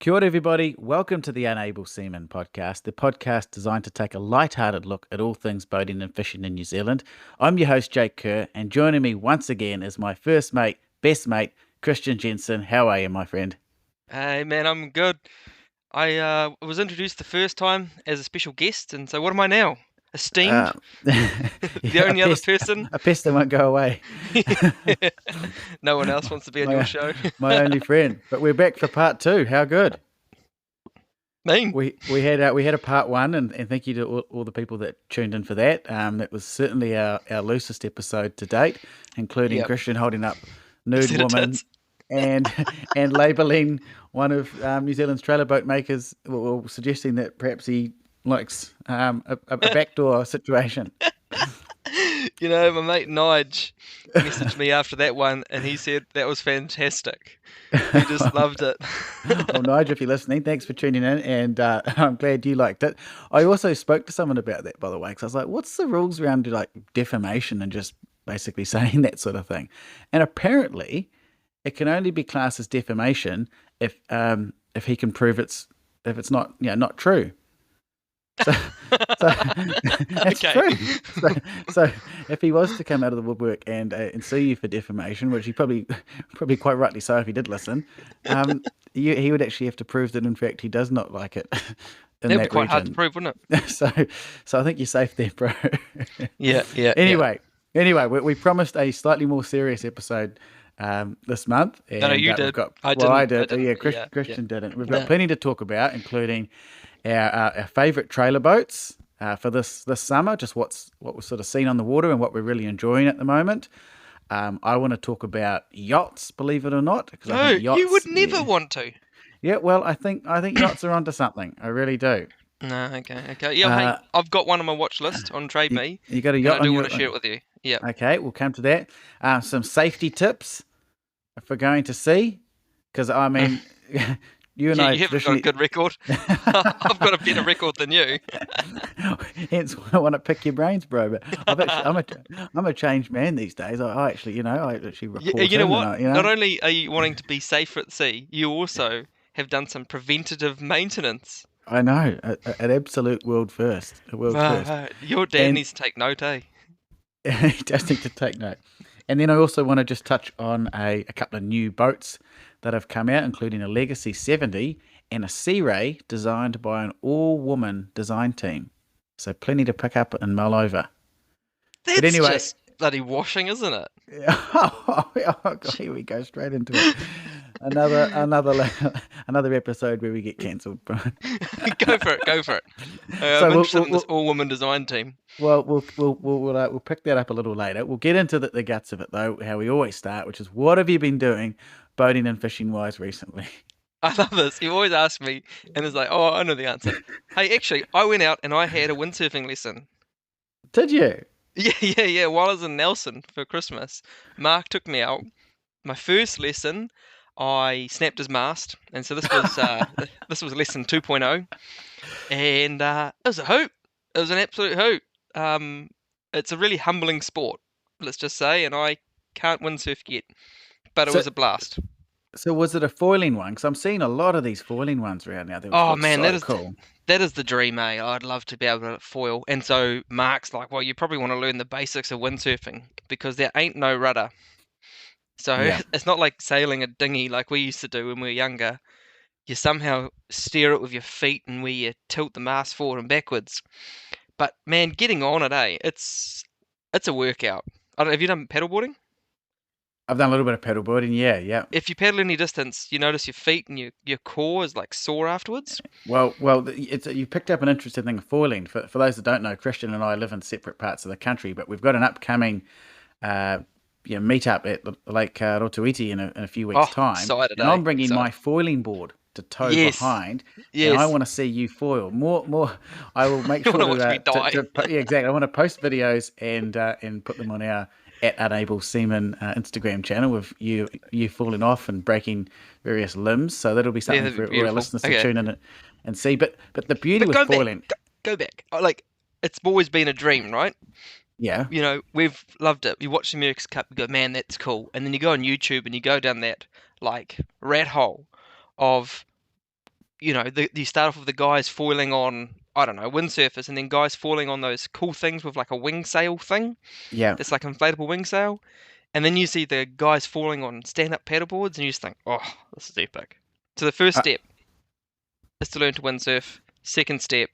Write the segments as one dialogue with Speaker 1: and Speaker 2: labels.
Speaker 1: Kia ora, everybody. Welcome to the Unable Seaman podcast, the podcast designed to take a light-hearted look at all things boating and fishing in New Zealand. I'm your host, Jake Kerr, and joining me once again is my first mate, best mate, Christian Jensen. How are you, my friend?
Speaker 2: Hey man, I'm good. I was introduced the first time as a special guest, and so what am I now? Esteemed?
Speaker 1: Uh,
Speaker 2: The
Speaker 1: a
Speaker 2: only other
Speaker 1: pest,
Speaker 2: person?
Speaker 1: a pest that won't go away.
Speaker 2: No one else wants to be on your
Speaker 1: my,
Speaker 2: show.
Speaker 1: my only friend. But we're back for part two. How good?
Speaker 2: Mean.
Speaker 1: We had a part one, and thank you to all the people that tuned in for that. That was certainly our loosest episode to date, including
Speaker 2: Yep.
Speaker 1: Christian holding up nude
Speaker 2: Set of
Speaker 1: woman
Speaker 2: tits.
Speaker 1: and and labelling one of New Zealand's trailer boat makers, or suggesting that perhaps he likes a backdoor situation.
Speaker 2: You know, my mate Nige messaged me after that one, and he said that was fantastic. He just loved it.
Speaker 1: Well, Nigel, if you're listening, thanks for tuning in, and I'm glad you liked it. I also spoke to someone about that, by the way, because I was like, "What's the rules around like defamation and just basically saying that sort of thing?" And apparently, it can only be classed as defamation if he can prove if it's not not true. So, so that's
Speaker 2: Okay.
Speaker 1: true. So if he was to come out of the woodwork and sue you for defamation, which he probably quite rightly so if he did listen, he would actually have to prove that in fact he does not like it in
Speaker 2: That'd be
Speaker 1: that
Speaker 2: quite hard to
Speaker 1: region.
Speaker 2: prove, wouldn't it?
Speaker 1: So I think you're safe there, bro.
Speaker 2: Yeah.
Speaker 1: Anyway, we promised a slightly more serious episode this month, and
Speaker 2: No, you
Speaker 1: we've
Speaker 2: did.
Speaker 1: got
Speaker 2: I
Speaker 1: well, I
Speaker 2: didn't.
Speaker 1: did. Yeah,
Speaker 2: Yeah.
Speaker 1: Christian didn't. We've
Speaker 2: No.
Speaker 1: got plenty to talk about, including our favourite trailer boats for this summer, just what we're sort of seeing on the water and what we're really enjoying at the moment. I want to talk about yachts, believe it or not, because I
Speaker 2: No,
Speaker 1: think yachts.
Speaker 2: you would never want to.
Speaker 1: Yeah, well, I think yachts are onto something. I really do.
Speaker 2: No, okay. Yeah, hey, I've got one on my watch list on Trade
Speaker 1: You,
Speaker 2: Me,
Speaker 1: you got a
Speaker 2: and
Speaker 1: yacht
Speaker 2: I do
Speaker 1: on
Speaker 2: want to share it with you. Yeah.
Speaker 1: Okay, we'll come to that. Some safety tips for going to sea, because I mean, you and
Speaker 2: Yeah,
Speaker 1: I
Speaker 2: you haven't got a
Speaker 1: traditionally.
Speaker 2: good record. I've got a better record than you.
Speaker 1: Hence, I want to pick your brains, bro. But I'm a changed man these days. I actually, I actually report
Speaker 2: You know
Speaker 1: in,
Speaker 2: what?
Speaker 1: and
Speaker 2: Not only are you wanting to be safer at sea, you also have done some preventative maintenance.
Speaker 1: I know an absolute world first, a world first,
Speaker 2: Your dad
Speaker 1: and
Speaker 2: needs to take note, eh?
Speaker 1: he does need to take note. And then I also want to just touch on a couple of new boats that have come out, including a Legacy 70 and a Sea Ray designed by an all-woman design team. So plenty to pick up and mull over.
Speaker 2: That's
Speaker 1: But anyway,
Speaker 2: just bloody washing, isn't it?
Speaker 1: oh, God, here we go straight into it. Another episode where we get cancelled.
Speaker 2: Go for it.
Speaker 1: So
Speaker 2: I'm interested in this all-woman design team.
Speaker 1: Well, we'll pick that up a little later. We'll get into the guts of it though, how we always start, which is what have you been doing, boating and fishing wise recently?
Speaker 2: I love this. You always ask me, and it's like, oh, I know the answer. Hey, actually, I went out and I had a windsurfing lesson.
Speaker 1: Did you?
Speaker 2: Yeah. While I was in Nelson for Christmas, Mark took me out. My first lesson, I snapped his mast, and so this was lesson 2.0, and it was a hoot. It was an absolute hoot. It's a really humbling sport, let's just say, and I can't windsurf yet, but it was a blast.
Speaker 1: So was it a foiling one? Because I'm seeing a lot of these foiling ones around now.
Speaker 2: Oh man,
Speaker 1: that is cool.
Speaker 2: That is the dream, eh? I'd love to be able to foil. And so Mark's like, well, you probably want to learn the basics of windsurfing because there ain't no rudder. So
Speaker 1: Yeah.
Speaker 2: it's not like sailing a dinghy like we used to do when we were younger. You somehow steer it with your feet and where you tilt the mast forward and backwards. But man, getting on it, eh? It's a workout. Have you done paddleboarding?
Speaker 1: I've done a little bit of paddleboarding. Yeah.
Speaker 2: If you paddle any distance, you notice your feet and your core is like sore afterwards.
Speaker 1: Well, you picked up an interesting thing of foiling. For those that don't know, Christian and I live in separate parts of the country, but we've got an upcoming meet up at Lake Rotuiti in a few weeks' time.
Speaker 2: Excited,
Speaker 1: and
Speaker 2: eh?
Speaker 1: I'm bringing
Speaker 2: Excited.
Speaker 1: my foiling board to tow
Speaker 2: Yes.
Speaker 1: behind.
Speaker 2: Yes.
Speaker 1: And I want to see you foil more. I will make
Speaker 2: You
Speaker 1: sure
Speaker 2: wanna watch me die.
Speaker 1: yeah, exactly. I want to post videos and put them on our at Unable Seaman Instagram channel with you falling off and breaking various limbs. So that'll be something
Speaker 2: that'd be
Speaker 1: for all our
Speaker 2: beautiful.
Speaker 1: listeners
Speaker 2: Okay.
Speaker 1: to tune in and see. But the beauty
Speaker 2: But
Speaker 1: with
Speaker 2: go
Speaker 1: foiling,
Speaker 2: back. Go back. Like, it's always been a dream, right?
Speaker 1: yeah.
Speaker 2: You know, we've loved it. You watch the America's Cup, you go, man, that's cool. And then you go on YouTube and you go down that, like, rat hole of you start off with the guys foiling on, I don't know, windsurfers, and then guys falling on those cool things with like a wing sail thing.
Speaker 1: Yeah.
Speaker 2: That's like inflatable wing sail. And then you see the guys falling on stand-up paddleboards, and you just think, oh, this is epic. So the first
Speaker 1: Uh,
Speaker 2: step is to learn to windsurf. Second step,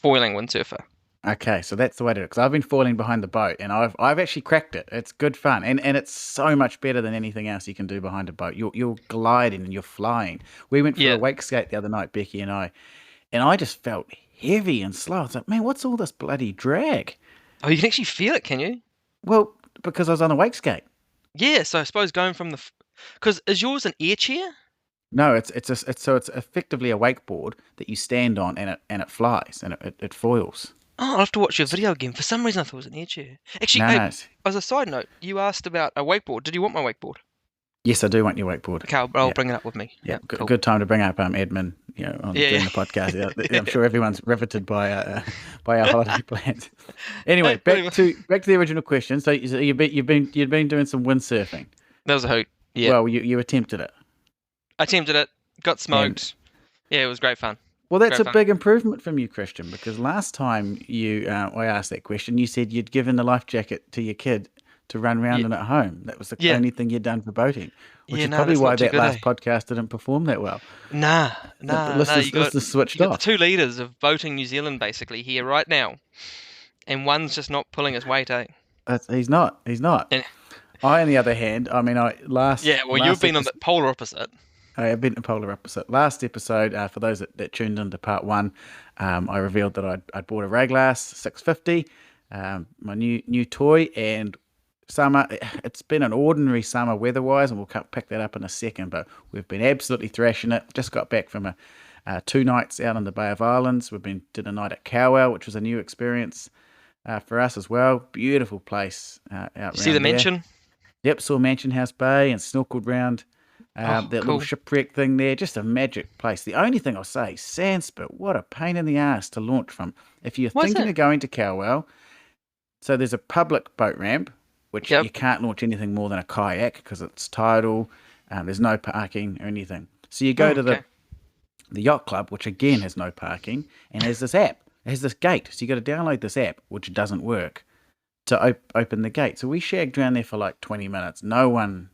Speaker 2: foiling windsurfer.
Speaker 1: okay, so that's the way to do it. Because I've been falling behind the boat, and I've actually cracked it. It's good fun, and it's so much better than anything else you can do behind a boat. You're gliding and you're flying. We went for a
Speaker 2: Yeah.
Speaker 1: wake skate the other night, Becky and I just felt heavy and slow. I was like, man, what's all this bloody drag?
Speaker 2: Oh, you can actually feel it, can you?
Speaker 1: Well, because I was on a wake skate.
Speaker 2: Yeah. So I suppose going from because is yours an air chair?
Speaker 1: No, it's effectively a wakeboard that you stand on and it flies and it foils.
Speaker 2: Oh, I'll have to watch your video again. For some reason, I thought it was an air chair. Actually,
Speaker 1: No,
Speaker 2: hey,
Speaker 1: no.
Speaker 2: as a side note, you asked about a wakeboard. Did you want my wakeboard?
Speaker 1: Yes, I do want your wakeboard.
Speaker 2: Okay, I'll
Speaker 1: Yeah,
Speaker 2: bring it up with me.
Speaker 1: yeah.
Speaker 2: Yeah, cool.
Speaker 1: Good time to bring up Edmund,
Speaker 2: Yeah,
Speaker 1: during
Speaker 2: yeah.
Speaker 1: the podcast. Yeah, I'm sure everyone's riveted by our holiday plans. Anyway,
Speaker 2: Hey, pretty
Speaker 1: back to the original question. So you've been doing some windsurfing.
Speaker 2: that was a hoot. Yeah,
Speaker 1: Well, you attempted it,
Speaker 2: I attempted it, got
Speaker 1: and
Speaker 2: smoked. Yeah, it was great fun.
Speaker 1: well, that's
Speaker 2: Great
Speaker 1: a
Speaker 2: fun.
Speaker 1: big improvement from you, Christian. Because last time I asked that question, you said you'd given the life jacket to your kid to run around
Speaker 2: Yeah,
Speaker 1: in at home. That was the
Speaker 2: yeah,
Speaker 1: only thing you'd done for boating, which
Speaker 2: yeah.
Speaker 1: is
Speaker 2: No,
Speaker 1: probably
Speaker 2: that's
Speaker 1: why
Speaker 2: not too
Speaker 1: that
Speaker 2: good, eh?
Speaker 1: last podcast didn't perform that well.
Speaker 2: Nah,
Speaker 1: The
Speaker 2: nah, nah. You got
Speaker 1: listeners switched
Speaker 2: you got the
Speaker 1: off.
Speaker 2: two leaders of boating New Zealand basically here right now, and one's just not pulling his weight, eh?
Speaker 1: He's not. He's not.
Speaker 2: And
Speaker 1: I, on the other hand, I mean,
Speaker 2: yeah, well, you've
Speaker 1: last
Speaker 2: been on the
Speaker 1: episode,
Speaker 2: polar opposite.
Speaker 1: I have been to polar opposite. Last episode, for those that tuned into part one, I revealed that I'd bought a Raglass 650, my new toy, and summer. It's been an ordinary summer weather-wise, and we'll pick that up in a second. But we've been absolutely thrashing it. Just got back from 2 nights out in the Bay of Islands. Did a night at Cowell, which was a new experience for us as well. Beautiful place out
Speaker 2: You see the
Speaker 1: around there.
Speaker 2: mention?
Speaker 1: Yep, saw Mansion House Bay and snorkeled round
Speaker 2: Oh,
Speaker 1: that little
Speaker 2: cool.
Speaker 1: shipwreck thing there. Just a magic place. The only thing I'll say, Sandspit, what a pain in the ass to launch from. If you're
Speaker 2: What's
Speaker 1: thinking
Speaker 2: that?
Speaker 1: of going to Cowell, so there's a public boat ramp, which
Speaker 2: Yep.
Speaker 1: you can't launch anything more than a kayak because it's tidal. There's no parking or anything. So you go
Speaker 2: Oh,
Speaker 1: to
Speaker 2: okay.
Speaker 1: the yacht club, which again has no parking, and has this app. It has this gate. So you got to download this app, which doesn't work, to open the gate. So we shagged around there for like 20 minutes. No one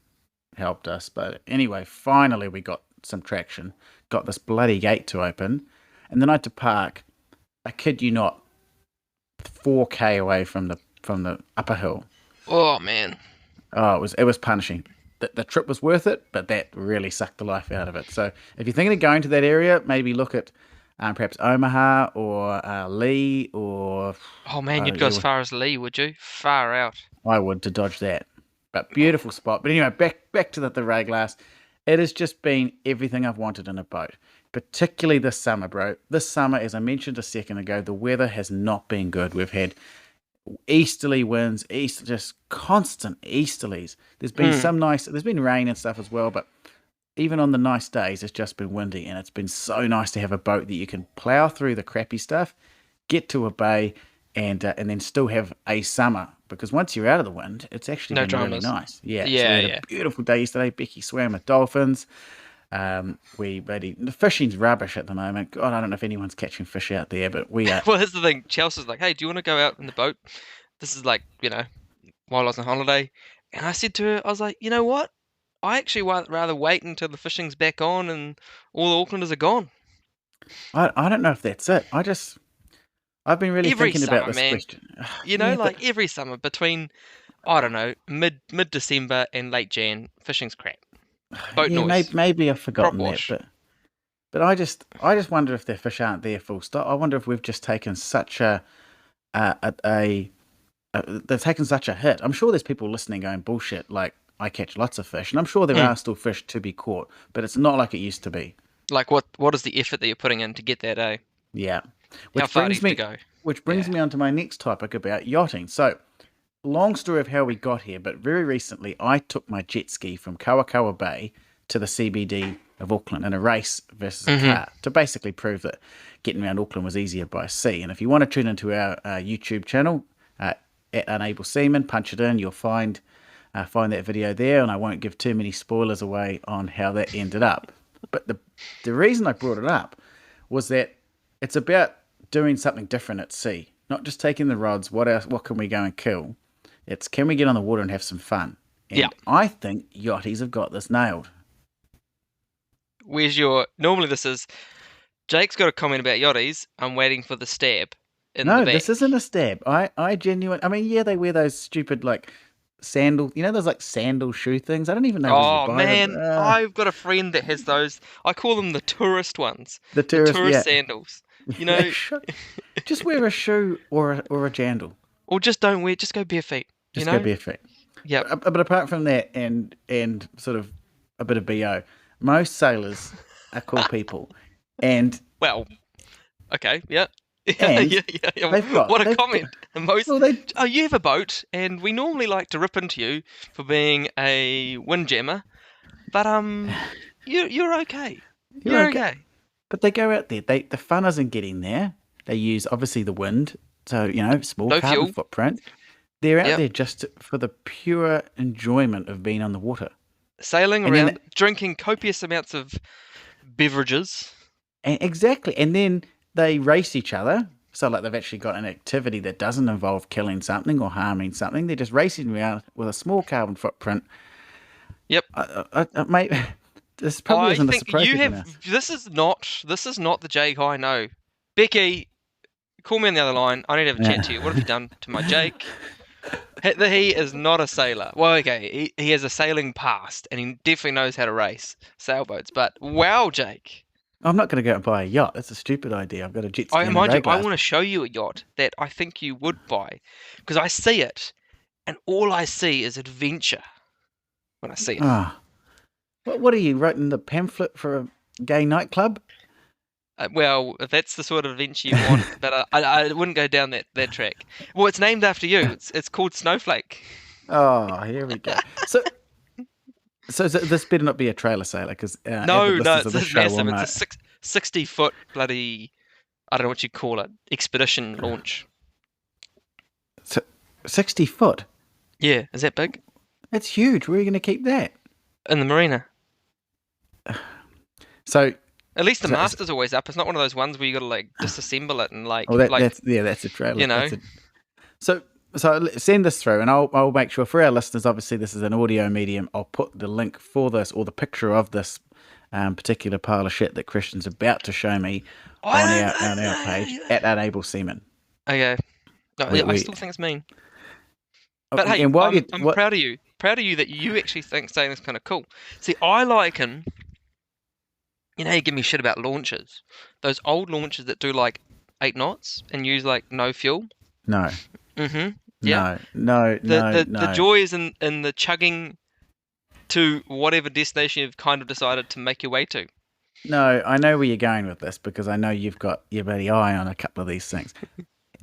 Speaker 1: helped us. But anyway, finally we got some traction, got this bloody gate to open, and then I had to park, I kid you not, 4K away from the upper hill.
Speaker 2: Oh man.
Speaker 1: Oh, it was punishing. The trip was worth it, but that really sucked the life out of it. So if you're thinking of going to that area, maybe look at perhaps Omaha or Lee or
Speaker 2: Oh man, you'd go
Speaker 1: yeah,
Speaker 2: as far as Lee, would you? Far out.
Speaker 1: I would to dodge that. But beautiful spot. But anyway, back to the Raglass. It has just been everything I've wanted in a boat, particularly this summer, bro. This summer, as I mentioned a second ago, the weather has not been good. We've had easterly winds, just constant easterlies. There's been rain and stuff as well, but even on the nice days, it's just been windy, and it's been so nice to have a boat that you can plow through the crappy stuff, get to a bay, and then still have a summer. Because once you're out of the wind, it's actually
Speaker 2: No
Speaker 1: been really
Speaker 2: dramas.
Speaker 1: nice. Yeah, so we
Speaker 2: Yeah,
Speaker 1: had
Speaker 2: yeah.
Speaker 1: a beautiful day yesterday. Becky swam with dolphins. The fishing's rubbish at the moment. God, I don't know if anyone's catching fish out there, but we are.
Speaker 2: Well, here's the thing. Chelsea's like, hey, do you want to go out in the boat? This is like, while I was on holiday. And I said to her, I was like, you know what? I actually rather wait until the fishing's back on and all the Aucklanders are gone.
Speaker 1: I don't know if that's it. I've been really
Speaker 2: Every
Speaker 1: thinking about
Speaker 2: summer,
Speaker 1: this
Speaker 2: man.
Speaker 1: question.
Speaker 2: You know,
Speaker 1: Yeah, but
Speaker 2: like every summer between, I don't know, mid December and late Jan, fishing's crap. Boat
Speaker 1: yeah,
Speaker 2: noise,
Speaker 1: maybe I've
Speaker 2: prop
Speaker 1: forgotten that,
Speaker 2: wash.
Speaker 1: but I just wonder if the fish aren't there full stop. I wonder if we've just taken such a they've taken such a hit. I'm sure there's people listening going bullshit. Like I catch lots of fish, and I'm sure there
Speaker 2: Mm.
Speaker 1: are still fish to be caught, but it's not like it used to be.
Speaker 2: Like what is the effort that you're putting in to get that, eh?
Speaker 1: Yeah,
Speaker 2: How
Speaker 1: which
Speaker 2: far do you
Speaker 1: brings
Speaker 2: have to
Speaker 1: me
Speaker 2: go?
Speaker 1: which brings
Speaker 2: Yeah.
Speaker 1: me on to my next topic about yachting. So long story of how we got here, but very recently I took my jet ski from Kawakawa Bay to the CBD of Auckland in a race versus a
Speaker 2: hmm
Speaker 1: car to basically prove that getting around Auckland was easier by sea. And if you want to tune into our YouTube channel at Unable Seaman, punch it in, you'll find that video there. And I won't give too many spoilers away on how that ended up. But the reason I brought it up was that it's about doing something different at sea, not just taking the rods. What else? What can we go and kill? It's can we get on the water and have some fun?
Speaker 2: Yeah.
Speaker 1: And I think yachties have got this nailed.
Speaker 2: Where's your? Normally this is Jake's got a comment about yachties. I'm waiting for the stab in the
Speaker 1: No,
Speaker 2: back.
Speaker 1: this isn't a stab. I genuine. I mean, yeah, they wear those stupid like sandal. You know those like sandal shoe things. I don't even know where you
Speaker 2: Oh
Speaker 1: buy them.
Speaker 2: man, I've got a friend that has those. I call them the tourist ones,
Speaker 1: The
Speaker 2: the
Speaker 1: tourist,
Speaker 2: tourist
Speaker 1: yeah,
Speaker 2: sandals. You
Speaker 1: they
Speaker 2: know,
Speaker 1: should just wear a shoe or a jandal.
Speaker 2: or just don't wear. Just go bare feet. You
Speaker 1: Just go
Speaker 2: know.
Speaker 1: barefoot.
Speaker 2: Yep.
Speaker 1: But apart from that, and sort of a bit of bo, most sailors are cool people, and
Speaker 2: Well, okay. Yeah. Yeah,
Speaker 1: and
Speaker 2: yeah, yeah, yeah.
Speaker 1: they've got
Speaker 2: What a
Speaker 1: they've got,
Speaker 2: comment. And most.
Speaker 1: well they
Speaker 2: Oh, you have a boat, and we normally like to rip into you for being a windjammer, but you're okay.
Speaker 1: you're
Speaker 2: You're
Speaker 1: okay,
Speaker 2: okay.
Speaker 1: but they go out there. The fun isn't getting there. They use obviously the wind, so small
Speaker 2: No
Speaker 1: carbon
Speaker 2: fuel.
Speaker 1: footprint. They're out
Speaker 2: Yep.
Speaker 1: there just for the pure enjoyment of being on the water.
Speaker 2: Sailing
Speaker 1: And then
Speaker 2: around, drinking copious amounts of beverages.
Speaker 1: and exactly, and then they race each other. So like they've actually got an activity that doesn't involve killing something or harming something. They're just racing around with a small carbon footprint.
Speaker 2: Yep.
Speaker 1: Mate, this probably
Speaker 2: I
Speaker 1: isn't a
Speaker 2: think
Speaker 1: surprise
Speaker 2: you
Speaker 1: to
Speaker 2: have.
Speaker 1: us.
Speaker 2: This is not the Jake I know. Becky, call me on the other line. I need to have a chat to you. What have you done to my Jake? He is not a sailor. Well, okay, he has a sailing past, and he definitely knows how to race sailboats. But wow, Jake.
Speaker 1: I'm not going to go out and buy a yacht. That's a stupid idea. I've got a jet ski
Speaker 2: I
Speaker 1: and a
Speaker 2: mind you,
Speaker 1: road
Speaker 2: I
Speaker 1: glass.
Speaker 2: want to show you a yacht that I think you would buy, because I see it, and all I see is adventure when I see it.
Speaker 1: Ah, what are you writing the pamphlet for a gay nightclub?
Speaker 2: Well, if that's the sort of adventure you want, but I wouldn't go down that track. Well, it's named after you. It's called Snowflake.
Speaker 1: Oh, here we go. So this better not be a trailer sailor because
Speaker 2: No,
Speaker 1: avid
Speaker 2: no,
Speaker 1: listeners of this
Speaker 2: it's
Speaker 1: show will
Speaker 2: massive. It's
Speaker 1: know.
Speaker 2: a 60-foot bloody, I don't know what you call it, expedition launch.
Speaker 1: So 60 foot.
Speaker 2: Yeah, is that big?
Speaker 1: That's huge. Where are you going to keep that?
Speaker 2: In the marina.
Speaker 1: So,
Speaker 2: At least the
Speaker 1: so,
Speaker 2: mast is always up. It's not one of those ones where you got to like disassemble it and like
Speaker 1: oh,
Speaker 2: like
Speaker 1: that's a trailer.
Speaker 2: you know.
Speaker 1: So send this through, and I'll make sure for our listeners. Obviously, this is an audio medium. I'll put the link for this or the picture of this particular pile of shit that Christian's about to show me on our page at Unable Seaman.
Speaker 2: Okay. No, I still think it's mean. But hey,
Speaker 1: And
Speaker 2: I'm proud of you. Proud of you that you actually think sailing's kind of cool. See, I liken, you know, you give me shit about launches. Those old launches that do like 8 knots and use like no fuel.
Speaker 1: No,
Speaker 2: Mm-hmm. Yeah.
Speaker 1: no.
Speaker 2: The joy is in the chugging to whatever destination you've kind of decided to make your way to.
Speaker 1: No, I know where you're going with this because I know you've got your bloody eye on a couple of these things.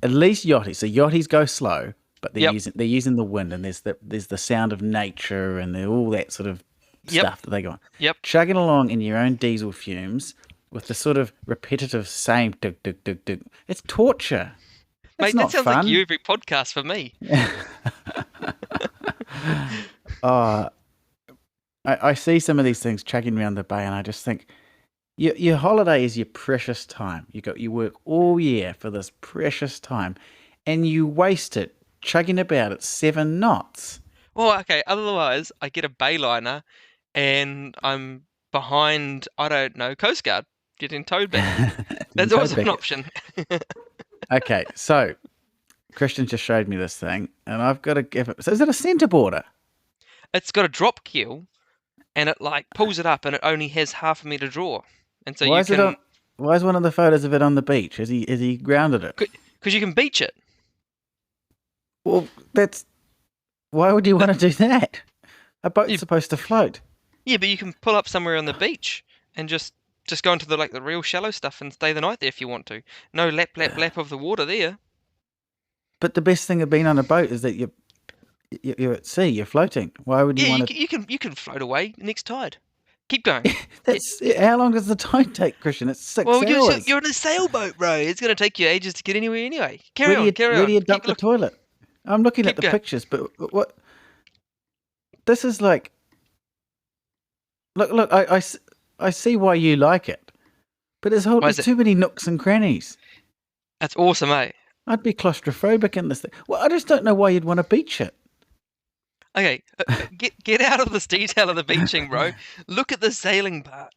Speaker 1: At least yachties. So yachties go slow, but they're using the wind, and there's the sound of nature and all that sort of stuff that they go on.
Speaker 2: Yep.
Speaker 1: Chugging along in your own diesel fumes with the sort of repetitive same dug dug dug dug. It's torture. It's
Speaker 2: Mate,
Speaker 1: not
Speaker 2: that sounds
Speaker 1: fun.
Speaker 2: like you every podcast for me.
Speaker 1: I see some of these things chugging around the bay, and I just think your holiday is your precious time. You work all year for this precious time, and you waste it chugging about at 7 knots.
Speaker 2: Well, okay, otherwise I get a bayliner and I'm behind, I don't know, Coast Guard getting towed back. That's always an option.
Speaker 1: Okay, so Christian just showed me this thing, and I've got to give it. So is it a centerboarder?
Speaker 2: It's got a drop keel and it like pulls it up and it only has half a meter draw. And so
Speaker 1: Why
Speaker 2: you
Speaker 1: is it on? Why is one of the photos of it on the beach? Is he grounded it?
Speaker 2: because you can beach it.
Speaker 1: Well, why would you want to do that? A boat's supposed to float.
Speaker 2: Yeah, but you can pull up somewhere on the beach and just go into the real shallow stuff and stay the night there if you want to. No lap of the water there.
Speaker 1: But the best thing of being on a boat is that you're at sea, you're floating. Why would you want to?
Speaker 2: You can float away next tide. Keep going.
Speaker 1: How long does the tide take, Christian? It's 6
Speaker 2: Well,
Speaker 1: hours.
Speaker 2: you're in a sailboat, bro. It's going to take you ages to get anywhere anyway.
Speaker 1: Where do you
Speaker 2: Keep
Speaker 1: dump the toilet? I'm looking at the pictures, but what? This is like. Look! I see why you like it, but
Speaker 2: Why
Speaker 1: there's
Speaker 2: is it?
Speaker 1: too many nooks and crannies.
Speaker 2: That's awesome, eh?
Speaker 1: I'd be claustrophobic in this thing. Well, I just don't know why you'd want to beach it.
Speaker 2: Okay, get out of this detail of the beaching, bro. Look at the sailing part.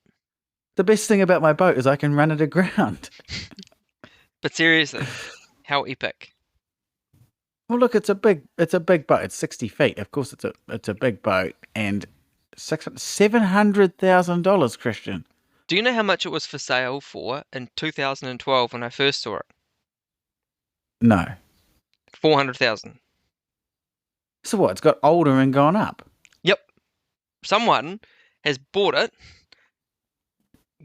Speaker 1: The best thing about my boat is I can run it aground.
Speaker 2: But seriously, how epic.
Speaker 1: Well, look, it's a big boat. It's 60 feet. Of course, it's a big boat, and $700,000, Christian.
Speaker 2: Do you know how much it was for sale for in 2012 when I first saw it?
Speaker 1: No.
Speaker 2: 400,000.
Speaker 1: So what? It's got older and gone up.
Speaker 2: Yep. Someone has bought it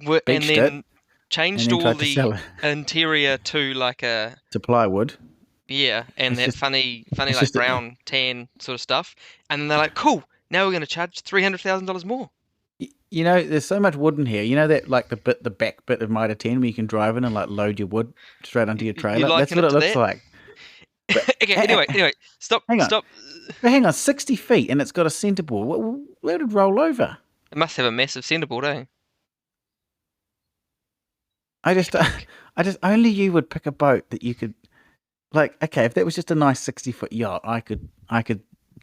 Speaker 2: and
Speaker 1: Beached it,
Speaker 2: then
Speaker 1: and
Speaker 2: changed
Speaker 1: then
Speaker 2: all
Speaker 1: tried to
Speaker 2: the
Speaker 1: sell it
Speaker 2: interior to like a
Speaker 1: to plywood.
Speaker 2: yeah, and
Speaker 1: It's
Speaker 2: that
Speaker 1: just,
Speaker 2: funny
Speaker 1: it's
Speaker 2: like
Speaker 1: just,
Speaker 2: brown tan sort of stuff. And then they're like, cool, now we're going to charge $300,000 more.
Speaker 1: there's so much wood in here. You know that like the back bit of Mitre 10 where you can drive in and like load your wood straight onto your
Speaker 2: You
Speaker 1: trailer. That's
Speaker 2: liken
Speaker 1: what
Speaker 2: it
Speaker 1: it
Speaker 2: to
Speaker 1: looks
Speaker 2: that?
Speaker 1: like. But
Speaker 2: Okay, anyway, stop,
Speaker 1: hang on,
Speaker 2: stop.
Speaker 1: but hang on, 60 feet and it's got a centerboard. Where would it roll over?
Speaker 2: It must have a massive centerboard, eh?
Speaker 1: I just,
Speaker 2: Epic.
Speaker 1: I just only you would pick a boat that you could like. Okay, if that was just a nice 60-foot yacht, I could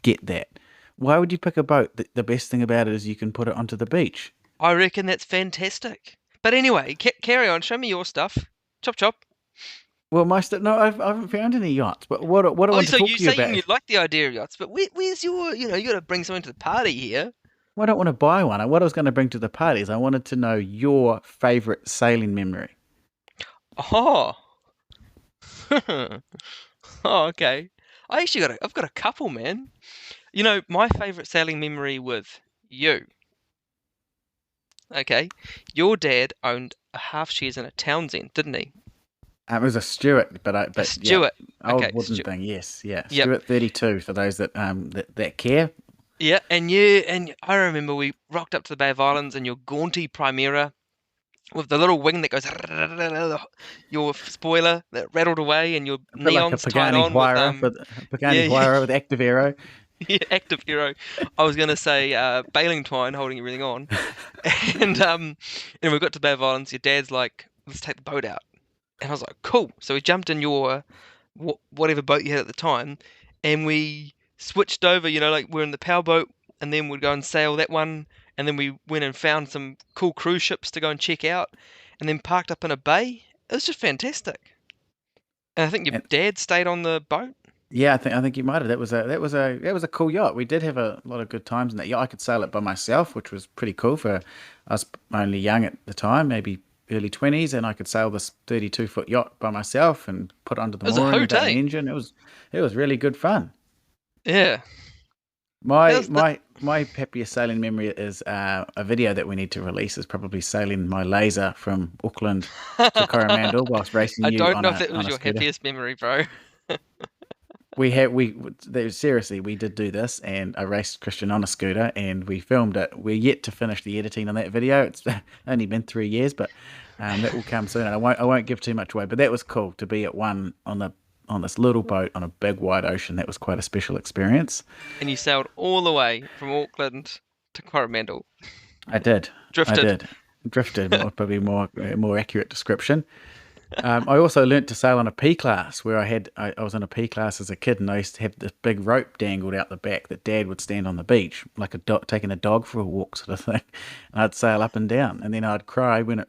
Speaker 1: get that. Why would you pick a boat that the best thing about it is you can put it onto the beach?
Speaker 2: I reckon that's fantastic. But anyway, carry on. Show me your stuff. Chop chop.
Speaker 1: Well, no, I haven't found any yachts. But what I
Speaker 2: Oh,
Speaker 1: want to
Speaker 2: so
Speaker 1: talk
Speaker 2: you
Speaker 1: to you
Speaker 2: saying
Speaker 1: about
Speaker 2: you
Speaker 1: is,
Speaker 2: like the idea of yachts, but where's your, you got to bring something to the party here.
Speaker 1: well, I don't want to buy one. What I was going to bring to the party is I wanted to know your favorite sailing memory.
Speaker 2: Oh. Oh, okay. I've got a couple, man. My favorite sailing memory with you. Okay. Your dad owned a half shares in a Townsend, didn't he?
Speaker 1: It was a Stewart,
Speaker 2: A
Speaker 1: but yeah,
Speaker 2: Stewart.
Speaker 1: old
Speaker 2: Okay.
Speaker 1: wooden thing. Yes, yeah,
Speaker 2: Yep.
Speaker 1: Stewart 32 for those that care.
Speaker 2: Yeah, and I remember we rocked up to the Bay of Islands in your gaunty Primera with the little wing that goes your spoiler that rattled away and your
Speaker 1: A bit like a
Speaker 2: neons tied on with
Speaker 1: Pagani
Speaker 2: yeah, yeah,
Speaker 1: Huayra with active aero.
Speaker 2: yeah, active hero. I was gonna say bailing twine holding everything on. And we got to the Bay of Islands, your dad's like, let's take the boat out. And I was like, cool. So we jumped in your whatever boat you had at the time, and we switched over. Like we're in the powerboat, and then we'd go and sail that one, and then we went and found some cool cruise ships to go and check out, and then parked up in a bay. It was just fantastic. And I think your
Speaker 1: And
Speaker 2: dad stayed on the boat.
Speaker 1: yeah, I think you might have. That was a cool yacht. We did have a lot of good times in that yacht. I could sail it by myself, which was pretty cool for us only young at the time, maybe early 20s, and I could sail this 32-foot yacht by myself and put it under the
Speaker 2: It was a
Speaker 1: mooring
Speaker 2: hoot,
Speaker 1: without
Speaker 2: eh?
Speaker 1: an engine. It was really good fun.
Speaker 2: Yeah. That
Speaker 1: My
Speaker 2: was
Speaker 1: my my happiest sailing memory is a video that we need to release is probably sailing my laser from Auckland to Coromandel whilst racing
Speaker 2: I
Speaker 1: you
Speaker 2: don't
Speaker 1: on
Speaker 2: know if that
Speaker 1: on
Speaker 2: was
Speaker 1: a
Speaker 2: your
Speaker 1: scooter.
Speaker 2: happiest memory, bro.
Speaker 1: Seriously, we did do this, and I raced Christian on a scooter, and we filmed it. We're yet to finish the editing on that video. It's only been 3 years, but that will come soon. And I won't give too much away. But that was cool to be at one on this little boat on a big wide ocean. That was quite a special experience.
Speaker 2: And you sailed all the way from Auckland to Coromandel.
Speaker 1: I did, I
Speaker 2: Drifted.
Speaker 1: did, drifted. Probably more accurate description. I also learnt to sail on a P class where I was in a P class as a kid, and I used to have this big rope dangled out the back that Dad would stand on the beach like a dog taking a dog for a walk sort of thing, and I'd sail up and down, and then I'd cry when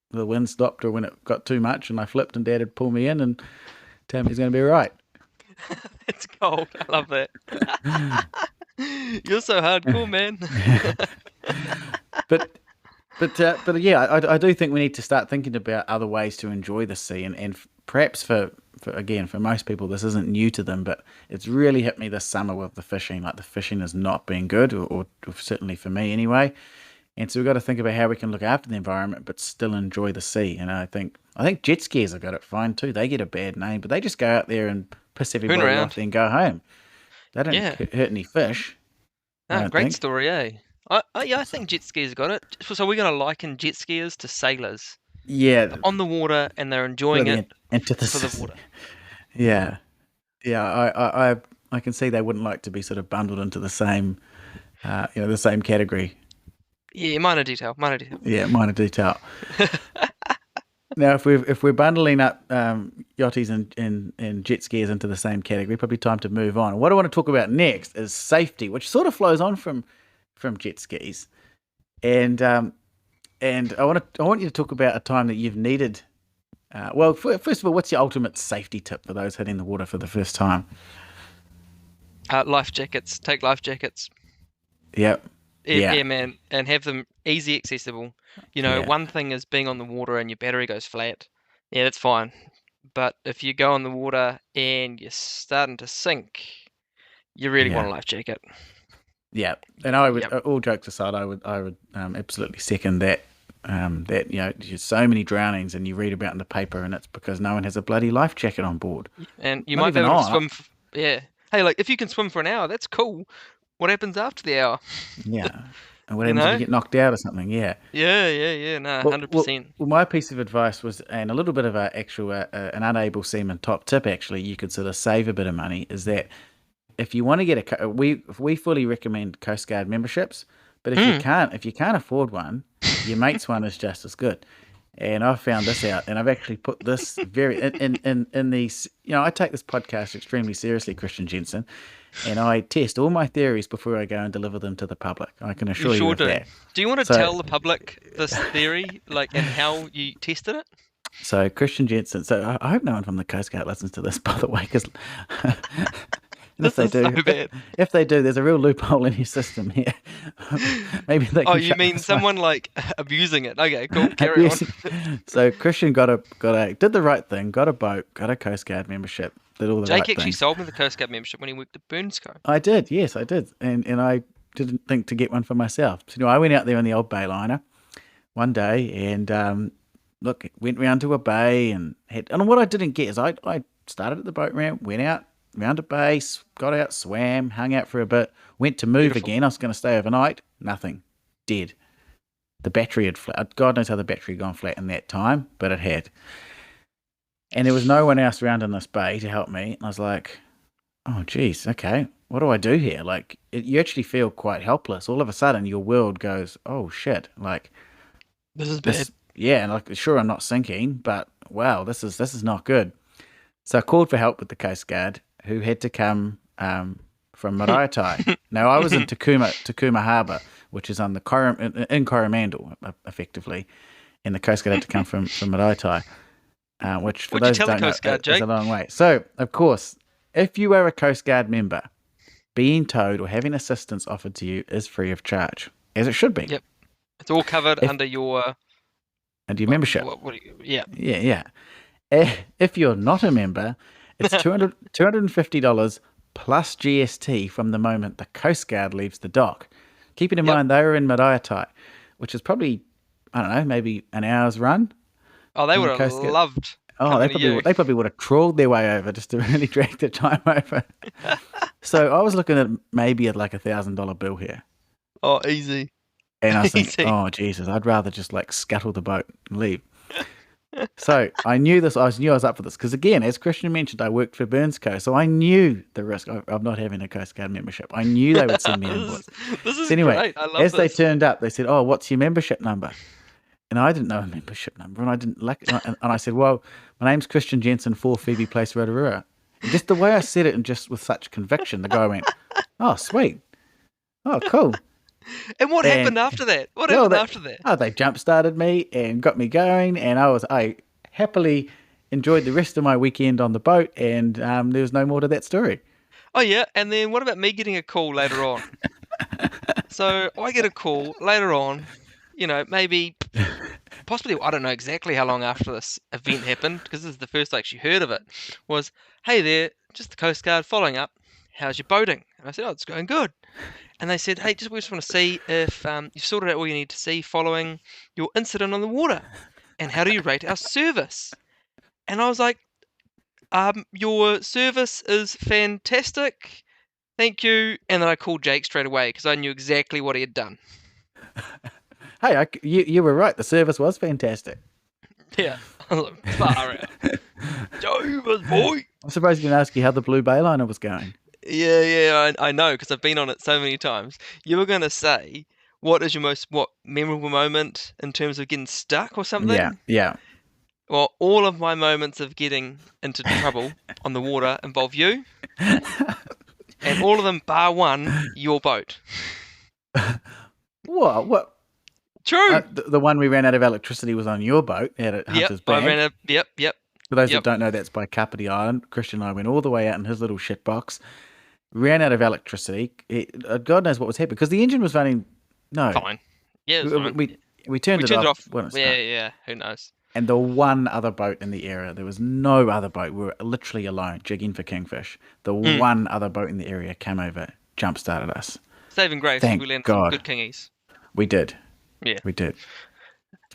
Speaker 1: the wind stopped or when it got too much, and I flipped, and Dad would pull me in and tell me he's going to be all right.
Speaker 2: It's cold. I love that. You're so hardcore, man.
Speaker 1: But but yeah, I do think we need to start thinking about other ways to enjoy the sea, and perhaps for most people this isn't new to them, but it's really hit me this summer with the fishing. Like the fishing has not been good, or certainly for me anyway. And so we've got to think about how we can look after the environment but still enjoy the sea. And I think jet skiers have got it fine too. They get a bad name, but they just go out there and piss
Speaker 2: Turn
Speaker 1: everybody off,
Speaker 2: around.
Speaker 1: then go home. They don't
Speaker 2: Yeah.
Speaker 1: hurt any fish. I
Speaker 2: Ah,
Speaker 1: don't
Speaker 2: great
Speaker 1: think.
Speaker 2: story, eh? Yeah, I think jet skiers got it. So we're going to liken jet skiers to sailors.
Speaker 1: Yeah,
Speaker 2: They're on the water and they're
Speaker 1: for
Speaker 2: enjoying
Speaker 1: the
Speaker 2: it for the
Speaker 1: antithesis.
Speaker 2: water.
Speaker 1: Yeah, yeah. I can see they wouldn't like to be sort of bundled into the same category.
Speaker 2: Yeah, minor detail, minor detail.
Speaker 1: Yeah, minor detail. Now, if we're bundling up yachties and jet skiers into the same category, probably time to move on. What I want to talk about next is safety, which sort of flows on from jet skis, and I want you to talk about a time that you've needed. Well, first of all, what's your ultimate safety tip for those hitting the water for the first time?
Speaker 2: Life jackets. Take life jackets.
Speaker 1: Yep. Yeah.
Speaker 2: Airman, and have them easy accessible.
Speaker 1: Yeah.
Speaker 2: One thing is being on the water and your battery goes flat. Yeah, that's fine. But if you go on the water and you're starting to sink, you really want
Speaker 1: Yeah.
Speaker 2: a life jacket.
Speaker 1: Yeah. And I would,
Speaker 2: Yep.
Speaker 1: all jokes aside, I would absolutely second that. That there's so many drownings, and you read about in the paper, and it's because no one has a bloody life jacket on board.
Speaker 2: And you
Speaker 1: Not
Speaker 2: might be
Speaker 1: even
Speaker 2: able to
Speaker 1: on.
Speaker 2: swim. Yeah. Hey, like if you can swim for an hour, that's cool. What happens after the hour?
Speaker 1: Yeah. And what
Speaker 2: You
Speaker 1: happens if you
Speaker 2: know?
Speaker 1: get knocked out or something? Yeah.
Speaker 2: Yeah. No,
Speaker 1: Well, well,
Speaker 2: 100%.
Speaker 1: well, my piece of advice was, and a little bit of a actual an unable seaman top tip. Actually, you could sort of save a bit of money. Is that if you want to get we fully recommend Coast Guard memberships, but
Speaker 2: Hmm.
Speaker 1: if you can't afford one, your mate's one is just as good. And I've found this out, and I've actually put this very in these. I take this podcast extremely seriously, Christian Jensen, and I test all my theories before I go and deliver them to the public. I can
Speaker 2: You
Speaker 1: assure you
Speaker 2: sure
Speaker 1: of
Speaker 2: do.
Speaker 1: that.
Speaker 2: Do you want to
Speaker 1: So,
Speaker 2: tell the public this theory, like, and how you tested it?
Speaker 1: so Christian Jensen. So I hope no one from the Coast Guard listens to this, by the way, because and if
Speaker 2: This
Speaker 1: they
Speaker 2: is so
Speaker 1: do,
Speaker 2: bad.
Speaker 1: if they do, there's a real loophole in your system here. Maybe they
Speaker 2: Oh,
Speaker 1: can
Speaker 2: you
Speaker 1: shut
Speaker 2: mean
Speaker 1: this one.
Speaker 2: someone like abusing it? Okay, cool. Carry on.
Speaker 1: Abusing. So Christian did the right thing, got a boat, got a Coast Guard membership, did all the
Speaker 2: Jake
Speaker 1: right
Speaker 2: actually
Speaker 1: things.
Speaker 2: sold me the Coast Guard membership when he worked at Burnsco.
Speaker 1: I did, yes, I did, and I didn't think to get one for myself. So I went out there on the old Bayliner one day, and look, went round to a bay and what I didn't get is I started at the boat ramp, went out round a base, got out, swam, hung out for a bit, went to move
Speaker 2: Beautiful.
Speaker 1: again. I was going to stay overnight, nothing, dead. The battery had flat. God knows how the battery had gone flat in that time, but it had. And there was no one else around in this bay to help me. And I was like, oh, geez, okay, what do I do here? Like, you actually feel quite helpless. All of a sudden, your world goes, oh, shit. Like,
Speaker 2: This is bad.
Speaker 1: this, yeah, and like, sure, I'm not sinking, but wow, this is not good. So I called for help with the Coast Guard, who had to come from Maraitai. Now, I was in Takuma Harbour, which is on the in Coromandel, effectively, and the Coast Guard had to come from Maraitai, which for
Speaker 2: What'd you
Speaker 1: those who
Speaker 2: tell the
Speaker 1: don't know
Speaker 2: Coast Guard,
Speaker 1: is
Speaker 2: Jake?
Speaker 1: a long way. So, of course, if you are a Coast Guard member, being towed or having assistance offered to you is free of charge, as it should be.
Speaker 2: Yep. It's all covered
Speaker 1: If
Speaker 2: under your
Speaker 1: and your membership,
Speaker 2: yeah.
Speaker 1: yeah. If you're not a member, it's $250 plus GST from the moment the Coast Guard leaves the dock. Keeping in
Speaker 2: Yep.
Speaker 1: mind they were in Maraitai, which is probably, I don't know, maybe an hour's run
Speaker 2: Oh, they
Speaker 1: from
Speaker 2: would
Speaker 1: the
Speaker 2: have
Speaker 1: Coast Guard.
Speaker 2: loved
Speaker 1: Oh,
Speaker 2: coming to you.
Speaker 1: they probably would have trawled their way over just to really drag the time over. So I was looking at maybe at like $1,000 bill here.
Speaker 2: Oh, easy.
Speaker 1: And I was thinking,
Speaker 2: Easy.
Speaker 1: oh Jesus, I'd rather just like scuttle the boat and leave. So I knew this. I knew I was up for this because, again, as Christian mentioned, I worked for Burnsco, so I knew the risk of not having a Coast Guard membership. I knew they would send me an invoice.
Speaker 2: This is
Speaker 1: So anyway,
Speaker 2: great. I love
Speaker 1: as they
Speaker 2: this.
Speaker 1: turned up, they said, "Oh, what's your membership number?" And I didn't know a membership number, and I didn't like. And I said, "Well, my name's Christian Jensen, 4 Phoebe Place, Rotorua." And just the way I said it, and just with such conviction, the guy went, "Oh, sweet. Oh, cool."
Speaker 2: And what
Speaker 1: And
Speaker 2: happened after that? What
Speaker 1: well,
Speaker 2: happened after that?
Speaker 1: they jump started me and got me going, and I happily enjoyed the rest of my weekend on the boat, and there was no more to that story.
Speaker 2: Oh yeah, and then what about me getting a call later on? So I get a call later on, maybe possibly, I don't know exactly how long after this event happened, because this is the first I actually heard of it, was, hey there, just the Coast Guard following up, how's your boating? And I said, oh, it's going good. And they said, hey, we just want to see if you've sorted out all you need to see following your incident on the water, and how do you rate our service? And I was like, your service is fantastic. Thank you. And then I called Jake straight away because I knew exactly what he had done.
Speaker 1: Hey, you were right. The service was fantastic.
Speaker 2: Yeah. I was like, far out. Jovers, boy.
Speaker 1: I'm surprised he didn't ask you how the Blue Bayliner was going.
Speaker 2: Yeah, I know because I've been on it so many times. You were going to say, what is your most memorable moment in terms of getting stuck or
Speaker 1: Yeah,
Speaker 2: something?
Speaker 1: yeah.
Speaker 2: Well, all of my moments of getting into trouble on the water involve you, and all of them bar one, your boat.
Speaker 1: What? What?
Speaker 2: True.
Speaker 1: The one we ran out of electricity was on your boat out at
Speaker 2: Yep,
Speaker 1: Hunter's
Speaker 2: I ran
Speaker 1: Bank.
Speaker 2: a yep,
Speaker 1: For those that
Speaker 2: yep.
Speaker 1: don't know, that's by Kapiti Island. Christian and I went all the way out in his little shit box, ran out of electricity. God knows what was happening because the engine was running. No,
Speaker 2: Fine. Yeah, it was
Speaker 1: we,
Speaker 2: fine.
Speaker 1: we we turned
Speaker 2: We
Speaker 1: it
Speaker 2: turned it
Speaker 1: off
Speaker 2: off.
Speaker 1: when it
Speaker 2: Yeah,
Speaker 1: started.
Speaker 2: yeah. Who knows?
Speaker 1: And the one other boat in the area, there was no other boat. We were literally alone, jigging for kingfish. The
Speaker 2: Mm.
Speaker 1: one other boat in the area came over, jump started us.
Speaker 2: Saving grace was
Speaker 1: Thank
Speaker 2: we landed some
Speaker 1: God.
Speaker 2: good kingies.
Speaker 1: We did.
Speaker 2: Yeah.
Speaker 1: We did.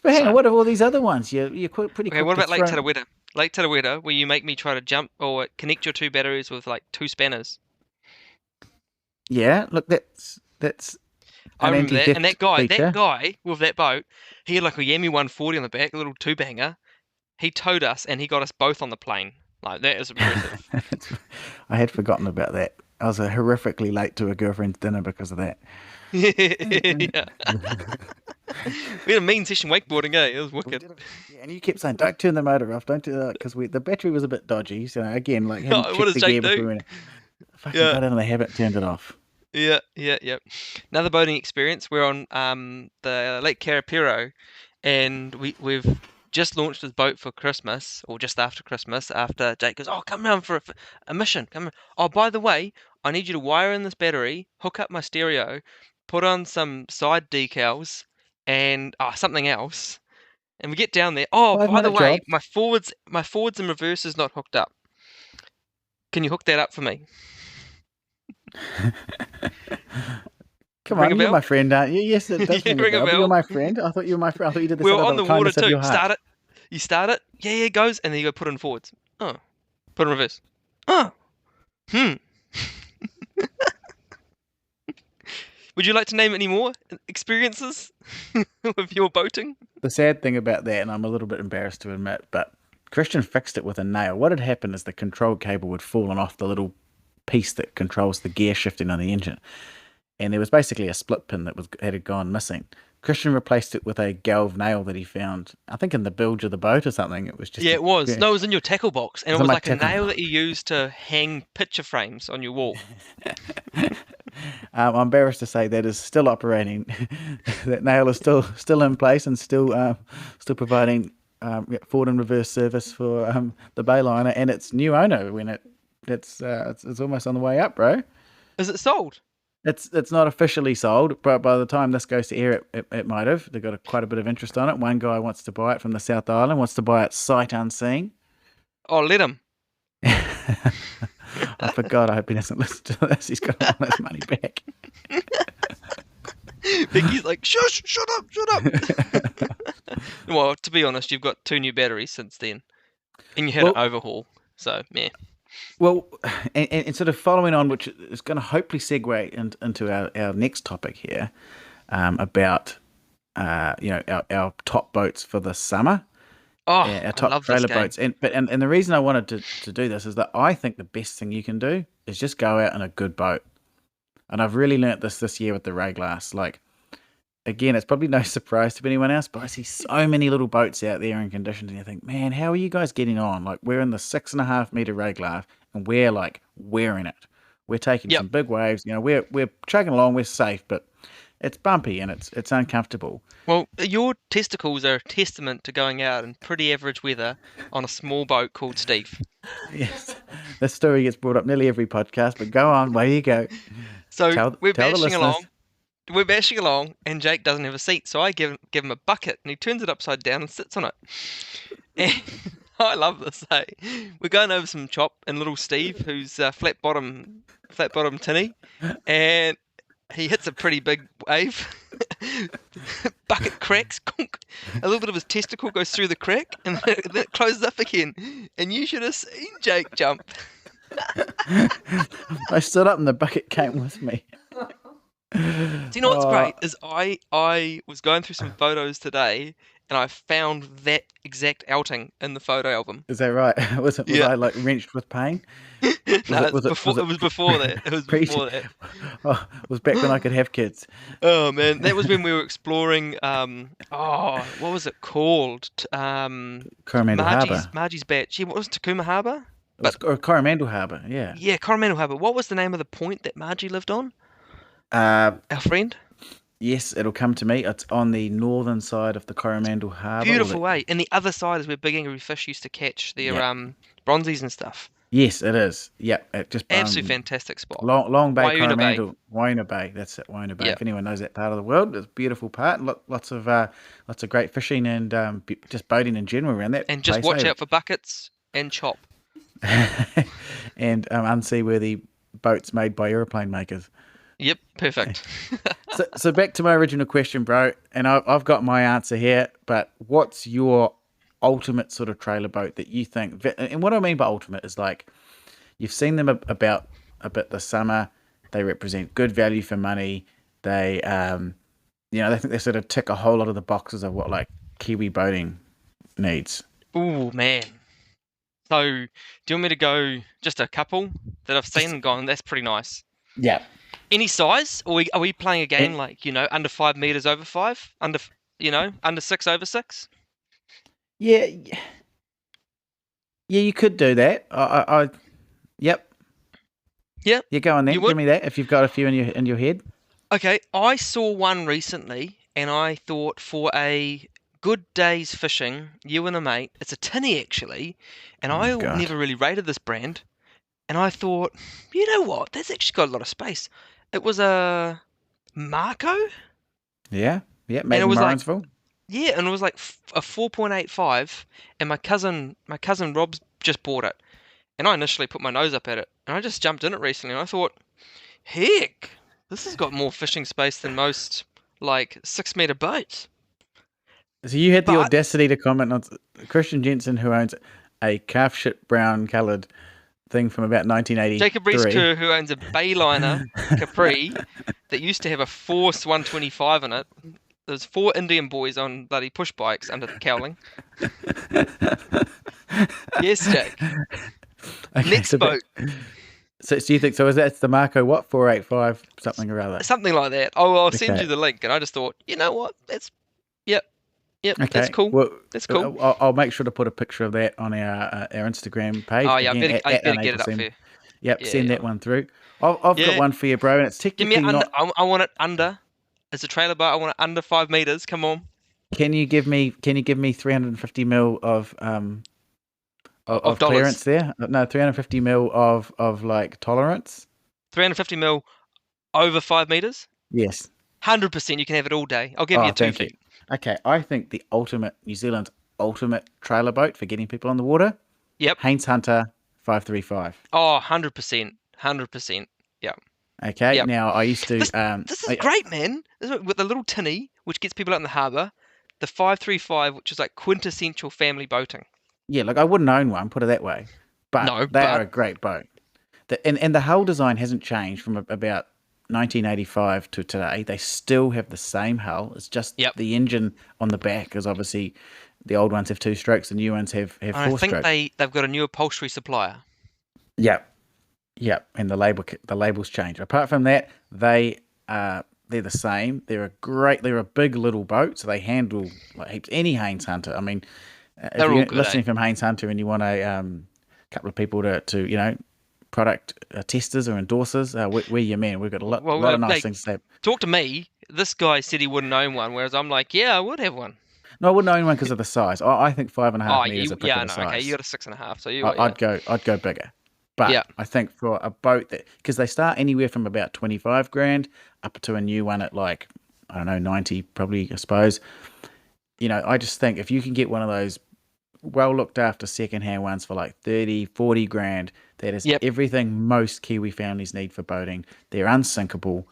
Speaker 1: But hang on,
Speaker 2: So
Speaker 1: what are all these other ones? You're pretty
Speaker 2: okay,
Speaker 1: quick
Speaker 2: what
Speaker 1: to
Speaker 2: about Lake
Speaker 1: throw.
Speaker 2: Tarawera? Lake Tarawera, where you make me try to jump or connect your two batteries with like two spanners.
Speaker 1: Yeah, look, that's
Speaker 2: I
Speaker 1: an
Speaker 2: remember that. And
Speaker 1: anti-theft
Speaker 2: that
Speaker 1: feature.
Speaker 2: guy with that boat, he had like a Yami 140 on the back, a little two banger. He towed us and he got us both on the plane. Like that is impressive.
Speaker 1: I had forgotten about that. I was horrifically late to a girlfriend's dinner because of that.
Speaker 2: Yeah. We had a mean session wakeboarding, eh? It was
Speaker 1: We
Speaker 2: wicked.
Speaker 1: did it. Yeah, and you kept saying, "Don't turn the motor off. Don't do that," because the battery was a bit dodgy. So again, like hadn't
Speaker 2: What
Speaker 1: checked
Speaker 2: does
Speaker 1: the
Speaker 2: Jake
Speaker 1: gear
Speaker 2: do?
Speaker 1: before we fucking
Speaker 2: Yeah.
Speaker 1: got in the habit, turned it off.
Speaker 2: Yeah. Another boating experience. We're on the Lake Carapiro, and we've just launched this boat for Christmas, or just after Christmas. After Jake goes, "Oh, come round for a mission. Come. Oh, by the way, I need you to wire in this battery, hook up my stereo, put on some side decals, and something else." And we get down there. Oh,
Speaker 1: Five
Speaker 2: by the
Speaker 1: minute
Speaker 2: way,
Speaker 1: job.
Speaker 2: my forwards and reverse is not hooked up. Can you hook that up for me?
Speaker 1: Come
Speaker 2: Ring a
Speaker 1: on, you're
Speaker 2: bell?
Speaker 1: my friend, aren't you? Yes, it does
Speaker 2: Yeah,
Speaker 1: ring a
Speaker 2: ring a
Speaker 1: bell. But you're
Speaker 2: bell.
Speaker 1: my friend. I thought you were my friend. I thought you did this
Speaker 2: We
Speaker 1: out
Speaker 2: were
Speaker 1: of
Speaker 2: on
Speaker 1: the
Speaker 2: the water
Speaker 1: kindness of
Speaker 2: too.
Speaker 1: your heart.
Speaker 2: You start it. Yeah, it goes, and then you go put it in forwards. Oh, put it in reverse. Oh, hmm. Would you like to name any more experiences with your boating?
Speaker 1: The sad thing about that, and I'm a little bit embarrassed to admit, but Christian fixed it with a nail. What had happened is the control cable had fallen off the little piece that controls the gear shifting on the engine, and there was basically a split pin that had gone missing. Christian replaced it with a galv nail that he found, I think, in the bilge of the boat or something. It was just
Speaker 2: Yeah,
Speaker 1: a,
Speaker 2: it was.
Speaker 1: yeah,
Speaker 2: No, it was in your tackle box,
Speaker 1: it
Speaker 2: and it
Speaker 1: was on
Speaker 2: was
Speaker 1: my
Speaker 2: like a
Speaker 1: tackle
Speaker 2: nail that you
Speaker 1: box.
Speaker 2: used to hang picture frames on your wall.
Speaker 1: I'm embarrassed to say that is still operating. That nail is still in place and still providing yeah, forward and reverse service for the Bayliner and its new owner when it's almost on the way up, bro.
Speaker 2: Is it sold?
Speaker 1: It's not officially sold, but by the time this goes to air, it might have. They've got quite a bit of interest on it. One guy wants to buy it from the South Island, wants to buy it sight unseen.
Speaker 2: Oh, let him.
Speaker 1: I forgot. I hope he doesn't listen to this. He's going to want his money back.
Speaker 2: Vicky's like, shush, shut up. Well, to be honest, you've got two new batteries since then, and you had an
Speaker 1: Well,
Speaker 2: overhaul. So, yeah.
Speaker 1: Well, and sort of following on, which is going to hopefully segue into our next topic here about our top boats for the summer,
Speaker 2: Oh,
Speaker 1: our
Speaker 2: I
Speaker 1: top
Speaker 2: love this
Speaker 1: trailer
Speaker 2: game.
Speaker 1: boats, and the reason I wanted to do this is that I think the best thing you can do is just go out in a good boat, and I've really learnt this year with the Ray Glass. Like again, it's probably no surprise to anyone else, but I see so many little boats out there in conditions, and you think, man, how are you guys getting on? Like, we're in the 6.5 meter reglar, and we're like wearing it. We're taking
Speaker 2: Yep.
Speaker 1: some big waves. We're chugging along. We're safe, but it's bumpy and it's uncomfortable.
Speaker 2: Well, your testicles are a testament to going out in pretty average weather on a small boat called Steve.
Speaker 1: Yes, this story gets brought up nearly every podcast, but go on, where you go.
Speaker 2: So
Speaker 1: Tell
Speaker 2: we're
Speaker 1: tell the
Speaker 2: bashing
Speaker 1: listeners.
Speaker 2: along. We're bashing along, and Jake doesn't have a seat, so I give him a bucket, and he turns it upside down and sits on it. And I love this. Hey, we're going over some chop, and little Steve, who's flat bottom tinny, and he hits a pretty big wave. Bucket cracks, conk. A little bit of his testicle goes through the crack, and then it closes up again. And you should have seen Jake jump.
Speaker 1: I stood up and the bucket came with me.
Speaker 2: Do you know what's
Speaker 1: Oh,
Speaker 2: great is I was going through some photos today and I found that exact outing in the photo album.
Speaker 1: is that right? Was
Speaker 2: Yeah.
Speaker 1: I like wrenched with pain? Was
Speaker 2: No,
Speaker 1: it
Speaker 2: it's
Speaker 1: was it
Speaker 2: before
Speaker 1: was
Speaker 2: it
Speaker 1: it
Speaker 2: was before that. It was
Speaker 1: pre?
Speaker 2: before that.
Speaker 1: Oh, it was back when I could have kids.
Speaker 2: Oh man, that was when we were exploring what was it called?
Speaker 1: Coromandel
Speaker 2: Margie's
Speaker 1: Harbour.
Speaker 2: Margie's Batch. Yeah, what was it, Takuma Harbour?
Speaker 1: It was
Speaker 2: But
Speaker 1: Coromandel Harbour. Yeah.
Speaker 2: yeah, Coromandel Harbour. What was the name of the point that Margie lived on?
Speaker 1: Uh,
Speaker 2: Our friend?
Speaker 1: yes, it'll come to me. It's on the northern side of the Coromandel Harbour, or
Speaker 2: Beautiful
Speaker 1: the
Speaker 2: way. And the other side is where big angry fish used to catch their
Speaker 1: yep.
Speaker 2: bronzies and stuff.
Speaker 1: Yes, it is. Yep, it just
Speaker 2: Absolutely fantastic spot.
Speaker 1: Long Bay,
Speaker 2: Waiuna Bay.
Speaker 1: Coromandel, Waiuna Bay. That's it, Waiuna Bay.
Speaker 2: Yep.
Speaker 1: If anyone knows that part of the world, it's a beautiful part. Lots of great fishing and just boating in general around that
Speaker 2: And just
Speaker 1: place.
Speaker 2: watch
Speaker 1: Eh?
Speaker 2: out for buckets and chop.
Speaker 1: And unseaworthy boats made by aeroplane makers.
Speaker 2: Yep, perfect.
Speaker 1: So back to my original question, bro, and I've got my answer here. But what's your ultimate sort of trailer boat that you think? And what I mean by ultimate is like you've seen them about a bit this summer. They represent good value for money. They, I think they sort of tick a whole lot of the boxes of what like Kiwi boating needs.
Speaker 2: Ooh, man. So, do you want me to go just a couple that I've seen
Speaker 1: Just
Speaker 2: and gone, that's pretty nice?
Speaker 1: yeah,
Speaker 2: Any size? Or are we playing a game
Speaker 1: and,
Speaker 2: like, under 5 meters over five? Under 6 over 6?
Speaker 1: yeah, yeah. You could do that. Yep.
Speaker 2: Yeah,
Speaker 1: Yeah, go on
Speaker 2: you
Speaker 1: then. Give
Speaker 2: would?
Speaker 1: me that if you've got a few in your head.
Speaker 2: Okay, I saw one recently and I thought for a good day's fishing, you and a mate, it's a tinny actually, and
Speaker 1: Oh
Speaker 2: I
Speaker 1: God.
Speaker 2: never really rated this brand, and I thought, you know what, that's actually got a lot of space. It was a Marco,
Speaker 1: Yeah, yeah.
Speaker 2: and
Speaker 1: Made
Speaker 2: it
Speaker 1: in
Speaker 2: was like,
Speaker 1: Morrinsville.
Speaker 2: yeah, and it was like a 4.85, and my cousin Rob's just bought it, and I initially put my nose up at it, and I just jumped in it recently, and I thought, heck, this has got more fishing space than most like 6 meter boats.
Speaker 1: So you had the
Speaker 2: But
Speaker 1: audacity to comment on Christian Jensen, who owns a calf shit brown coloured thing from about
Speaker 2: Jacob Rees
Speaker 1: 1983.
Speaker 2: Kerr, who owns a Bayliner Capri that used to have a Force 125 in it. There's four Indian boys on bloody push bikes under the cowling. Yes, Jake.
Speaker 1: Okay,
Speaker 2: Next boat,
Speaker 1: so you think so? Is that the Marco what 485 something or other?
Speaker 2: something like that. Oh, I'll send
Speaker 1: Okay,
Speaker 2: you the link. And I just thought, you know what? Yep, yep, that's
Speaker 1: okay.
Speaker 2: cool.
Speaker 1: Well,
Speaker 2: That's cool.
Speaker 1: I'll make sure to put a picture of that on our Instagram page
Speaker 2: Oh yeah,
Speaker 1: again
Speaker 2: I
Speaker 1: at
Speaker 2: better get it
Speaker 1: Unable
Speaker 2: up for
Speaker 1: Sim.
Speaker 2: you.
Speaker 1: Yep,
Speaker 2: Yeah,
Speaker 1: send
Speaker 2: yeah,
Speaker 1: that one through. I've got
Speaker 2: yeah.
Speaker 1: one for you, bro, and it's
Speaker 2: Give me
Speaker 1: technically
Speaker 2: it under.
Speaker 1: not.
Speaker 2: I want it under. It's a trailer boat. I want it under 5 meters. Come on,
Speaker 1: Can you give me 350 mil
Speaker 2: of
Speaker 1: of
Speaker 2: dollars.
Speaker 1: clearance there? No, 350 mil of like tolerance.
Speaker 2: 350 mil over 5 meters.
Speaker 1: Yes.
Speaker 2: 100%. You can have it all day. I'll give you
Speaker 1: Oh,
Speaker 2: two
Speaker 1: thank you.
Speaker 2: feet.
Speaker 1: Okay, I think the ultimate New Zealand's ultimate trailer boat for getting people on the water,
Speaker 2: Yep.
Speaker 1: Haynes Hunter 535.
Speaker 2: Oh, 100%. 100%. Yep.
Speaker 1: Okay,
Speaker 2: Yep.
Speaker 1: now I used to
Speaker 2: This this is great, man. With the little tinny, which gets people out in the harbour. The 535, which is like quintessential family boating.
Speaker 1: yeah, like I wouldn't own one, put it that way, but
Speaker 2: No,
Speaker 1: they are
Speaker 2: but
Speaker 1: a great boat. And the hull design hasn't changed from about 1985 to today. They still have the same hull. It's just
Speaker 2: yep.
Speaker 1: the engine on the back is obviously the old ones have two strokes, the new ones have
Speaker 2: And I
Speaker 1: four
Speaker 2: think
Speaker 1: strokes.
Speaker 2: they've got a new upholstery supplier.
Speaker 1: Yeah, yeah, and the labels change. Apart from that, they're the same. They're a big little boat, so they handle like heaps. Any Haynes Hunter. I mean, if
Speaker 2: They're all
Speaker 1: you're
Speaker 2: good, eh?
Speaker 1: listening from Haynes Hunter and you want a couple of people to product testers or endorsers, we're your man. We've got a
Speaker 2: Well,
Speaker 1: lot of nice
Speaker 2: like
Speaker 1: things to say.
Speaker 2: talk to me. This guy said he wouldn't own one, whereas I'm like, yeah, I would have one.
Speaker 1: No, I wouldn't own one because of the size. I think 5.5
Speaker 2: Oh,
Speaker 1: meters a pick of
Speaker 2: yeah,
Speaker 1: the
Speaker 2: no, okay, you
Speaker 1: size.
Speaker 2: got a 6.5, so you got, yeah,
Speaker 1: I'd go bigger. But
Speaker 2: yeah.
Speaker 1: I think for a boat that because they start anywhere from about 25 grand up to a new one at like I don't know 90 probably I suppose. I just think if you can get one of those well looked after secondhand ones for like 30, 40 grand, that is
Speaker 2: Yep,
Speaker 1: everything most Kiwi families need for boating. They're unsinkable,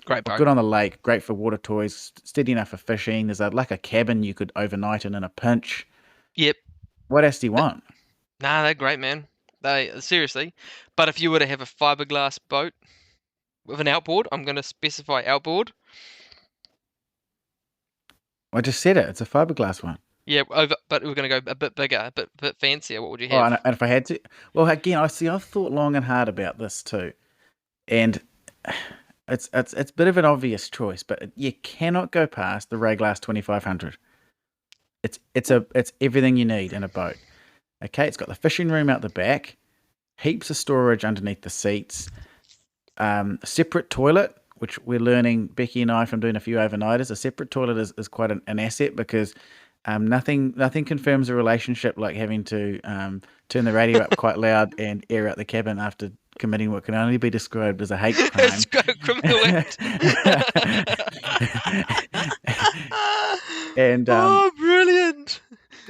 Speaker 2: great boat.
Speaker 1: good on the lake, great for water toys, steady enough for fishing. There's like a cabin you could overnight in a pinch.
Speaker 2: Yep.
Speaker 1: What else do you want?
Speaker 2: Nah, they're great, man. They seriously. But if you were to have a fiberglass boat, with an outboard. I'm going to specify outboard.
Speaker 1: I just said it. It's a fiberglass one.
Speaker 2: Yeah, but we're going to go a bit bigger, a bit fancier. What would you
Speaker 1: Oh,
Speaker 2: have?
Speaker 1: and if I had to, well, again, I've thought long and hard about this too, and it's a bit of an obvious choice, but you cannot go past the Rayglass 2500. It's everything you need in a boat. Okay, it's got the fishing room out the back, heaps of storage underneath the seats, a separate toilet, which we're learning, Becky and I, from doing a few overnighters. A separate toilet is quite an asset because nothing confirms a relationship like having to turn the radio up quite loud and air out the cabin after committing what can only be described as a hate crime.
Speaker 2: It's got a criminal act.
Speaker 1: and
Speaker 2: Oh, brilliant!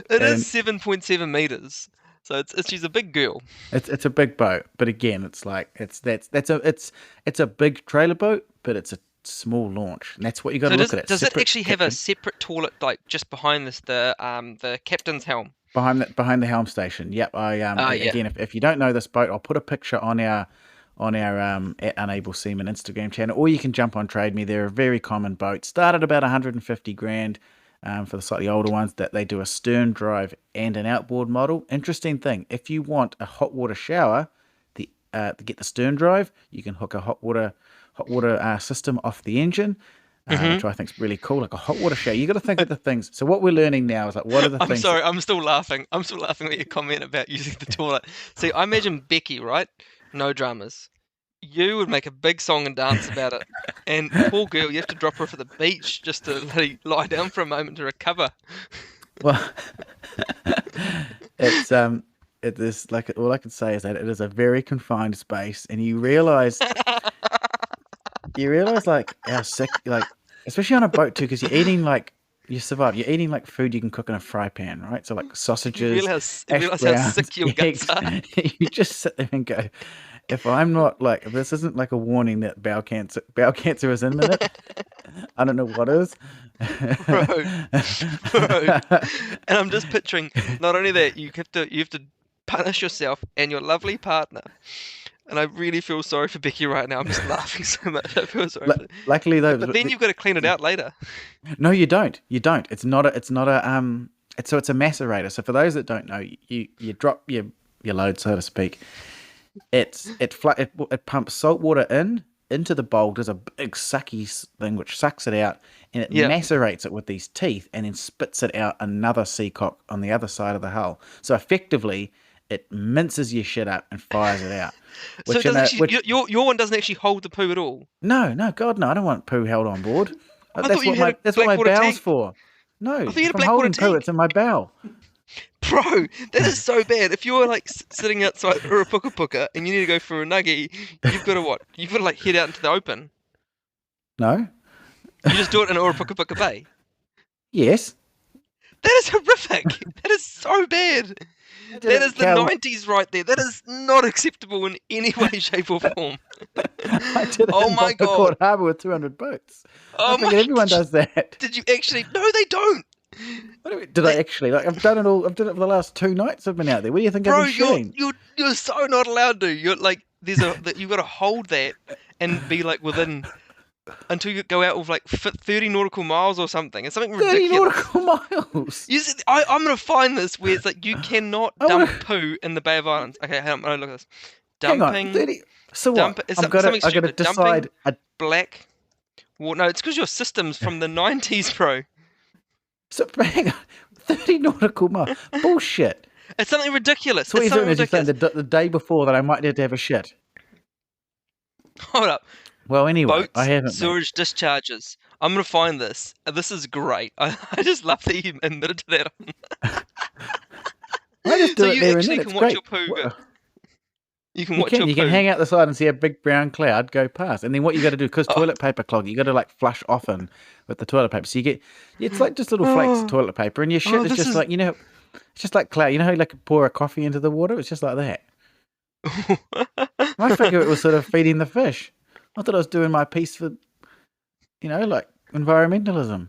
Speaker 2: It is
Speaker 1: and
Speaker 2: 7.7 meters, so she's a big girl.
Speaker 1: it's a big boat, but again, it's like it's a big trailer boat, but it's a small launch, and that's what you got
Speaker 2: So
Speaker 1: to
Speaker 2: does
Speaker 1: look at.
Speaker 2: does it
Speaker 1: Separate
Speaker 2: actually have a separate toilet like just behind the captain's helm?
Speaker 1: behind the helm station. Yep.
Speaker 2: Yeah.
Speaker 1: Again, if you don't know this boat, I'll put a picture on our at Unable Seaman Instagram channel, or you can jump on Trade Me. They're a very common boat. Start at about 150 grand. For the slightly older ones, that they do a stern drive and an outboard model. Interesting thing, if you want a hot water shower, to get the stern drive, you can hook a hot water system off the engine, which I think is really cool, like a hot water shower. You got to think of the things. So what we're learning now is like, what are the
Speaker 2: I'm
Speaker 1: things?
Speaker 2: sorry, I'm still laughing. I'm still laughing at your comment about using the toilet. See, I imagine Becky, right? No dramas. You would make a big song and dance about it. And poor girl, you have to drop her off at the beach just to let her lie down for a moment to recover.
Speaker 1: Well, it's it is like, all I can say is that it is a very confined space, and you realize like how sick, like, especially on a boat too, because you're eating like, you survive. You're eating like food you can cook in a fry pan, right? So like
Speaker 2: You
Speaker 1: sausages,
Speaker 2: realize, you
Speaker 1: hash
Speaker 2: realize how
Speaker 1: browns,
Speaker 2: sick your guts
Speaker 1: eggs.
Speaker 2: are?
Speaker 1: You just sit there and go, if this isn't like a warning that bowel cancer is imminent, I don't know what is.
Speaker 2: Bro, bro. And I'm just picturing, not only that, you have to punish yourself and your lovely partner. And I really feel sorry for Becky right now. I'm just laughing so much. I feel sorry for
Speaker 1: Luckily though,
Speaker 2: But then you've got to clean it out later.
Speaker 1: no, you don't. You don't. It's a macerator. So for those that don't know, you drop your load, so to speak. It pumps salt water into the bowl, does a big sucky thing which sucks it out, and it
Speaker 2: Yeah.
Speaker 1: macerates it with these teeth, and then spits it out another seacock on the other side of the hull. So effectively, it minces your shit up and fires it out.
Speaker 2: So it
Speaker 1: Which in
Speaker 2: doesn't
Speaker 1: a,
Speaker 2: actually,
Speaker 1: which
Speaker 2: your one doesn't actually hold the poo at all.
Speaker 1: no, God no, I don't want poo held on board.
Speaker 2: I thought you had a
Speaker 1: That's what my
Speaker 2: black water
Speaker 1: bowel's
Speaker 2: tank.
Speaker 1: for. No,
Speaker 2: I thought you had
Speaker 1: if
Speaker 2: a
Speaker 1: I'm
Speaker 2: black water
Speaker 1: holding poo,
Speaker 2: tank.
Speaker 1: it's in my bowel.
Speaker 2: Bro, that is so bad. If you're like sitting outside Puka and you need to go for a nuggie, you've got to what? You've got to like head out into the open.
Speaker 1: No.
Speaker 2: You just do it in Puka Bay.
Speaker 1: Yes.
Speaker 2: That is horrific. That is so bad.
Speaker 1: I did
Speaker 2: That
Speaker 1: it
Speaker 2: is the
Speaker 1: Cal-
Speaker 2: 90s right there. That is not acceptable in any way, shape, or form.
Speaker 1: I did it
Speaker 2: Oh
Speaker 1: in
Speaker 2: my
Speaker 1: Port
Speaker 2: God.
Speaker 1: Harbour with 200 boats.
Speaker 2: Oh
Speaker 1: I think
Speaker 2: my
Speaker 1: everyone
Speaker 2: God.
Speaker 1: does that.
Speaker 2: Did you actually? No, they don't.
Speaker 1: Did I actually? Like, I've done it all. I've done it for the last 2 nights I've been out there. What do you think
Speaker 2: Bro,
Speaker 1: I've been shitting?
Speaker 2: you're so not allowed to. You're like that you've got to hold that and be like within until you go out with like 30 nautical miles or something. It's something
Speaker 1: 30
Speaker 2: ridiculous.
Speaker 1: nautical miles.
Speaker 2: I'm gonna find this where it's like you cannot
Speaker 1: I
Speaker 2: dump
Speaker 1: wanna-
Speaker 2: poo in the Bay of Islands. Okay, hang on, look at this.
Speaker 1: Hang on,
Speaker 2: Dumping
Speaker 1: 30. So
Speaker 2: dump
Speaker 1: what?
Speaker 2: it's
Speaker 1: I
Speaker 2: something
Speaker 1: gotta
Speaker 2: stupid.
Speaker 1: decide.
Speaker 2: Black water. No, it's because your system's from the 90s, bro.
Speaker 1: So hang on, 30 nautical miles. Bullshit.
Speaker 2: It's something ridiculous.
Speaker 1: So what
Speaker 2: It's
Speaker 1: you're doing
Speaker 2: something
Speaker 1: is you're saying
Speaker 2: ridiculous.
Speaker 1: the day before that I might need to have a shit.
Speaker 2: Hold up.
Speaker 1: Well, anyway,
Speaker 2: Boats,
Speaker 1: I haven't been.
Speaker 2: sewage discharges. I'm gonna find this. This is great. I just love that you admitted to that.
Speaker 1: I just do
Speaker 2: So
Speaker 1: it
Speaker 2: you
Speaker 1: there and
Speaker 2: actually
Speaker 1: then.
Speaker 2: can
Speaker 1: It's
Speaker 2: watch
Speaker 1: great.
Speaker 2: your poo go. You can
Speaker 1: You
Speaker 2: watch
Speaker 1: can.
Speaker 2: your
Speaker 1: You
Speaker 2: poo.
Speaker 1: can hang out the side and see a big brown cloud go past, and then what you got to do, because
Speaker 2: Oh.
Speaker 1: toilet paper clog, you got to like flush often with the toilet paper. So you get, it's like just little flakes of
Speaker 2: Oh.
Speaker 1: toilet paper, and your shit
Speaker 2: Oh,
Speaker 1: is
Speaker 2: this
Speaker 1: just
Speaker 2: is-
Speaker 1: like, it's just like cloud. You know how you like pour a coffee into the water? It's just like that. I figure it was sort of feeding the fish. I thought I was doing my piece for, like environmentalism.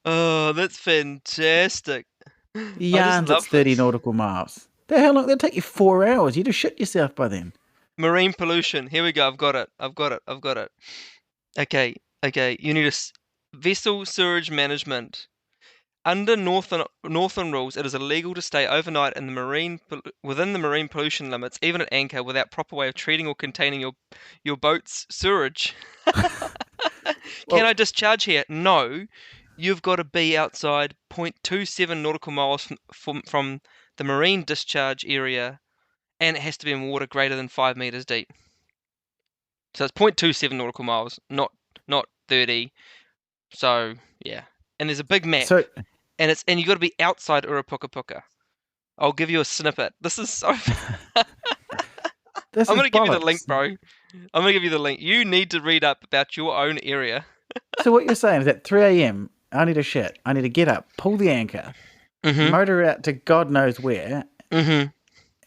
Speaker 2: Oh, that's fantastic.
Speaker 1: Yarns,
Speaker 2: love
Speaker 1: it's 30
Speaker 2: this.
Speaker 1: nautical miles. How long? That'll take you 4 hours. You'd have shit yourself by then.
Speaker 2: Marine pollution. Here we go. I've got it. I've got it. I've got it. Okay. Okay. You need vessel sewage management. Under northern rules, it is illegal to stay overnight in within the marine pollution limits, even at anchor, without proper way of treating or containing your boat's sewage. Can I
Speaker 1: Well,
Speaker 2: discharge here? No. You've got to be outside 0.27 nautical miles from the marine discharge area, and it has to be in water greater than 5 meters deep. So it's 0.27 nautical miles, not 30. So yeah, and there's a big map,
Speaker 1: so
Speaker 2: and you got to be outside Urapuka. I'll give you a snippet. This is so.
Speaker 1: this
Speaker 2: I'm
Speaker 1: is
Speaker 2: gonna give you the link,
Speaker 1: bollocks.
Speaker 2: bro. I'm gonna give you the link. You need to read up about your own area.
Speaker 1: So what you're saying is at 3 a.m. I need a shit. I need to get up, pull the anchor,
Speaker 2: Mhm.
Speaker 1: motor out to God knows where,
Speaker 2: Mhm.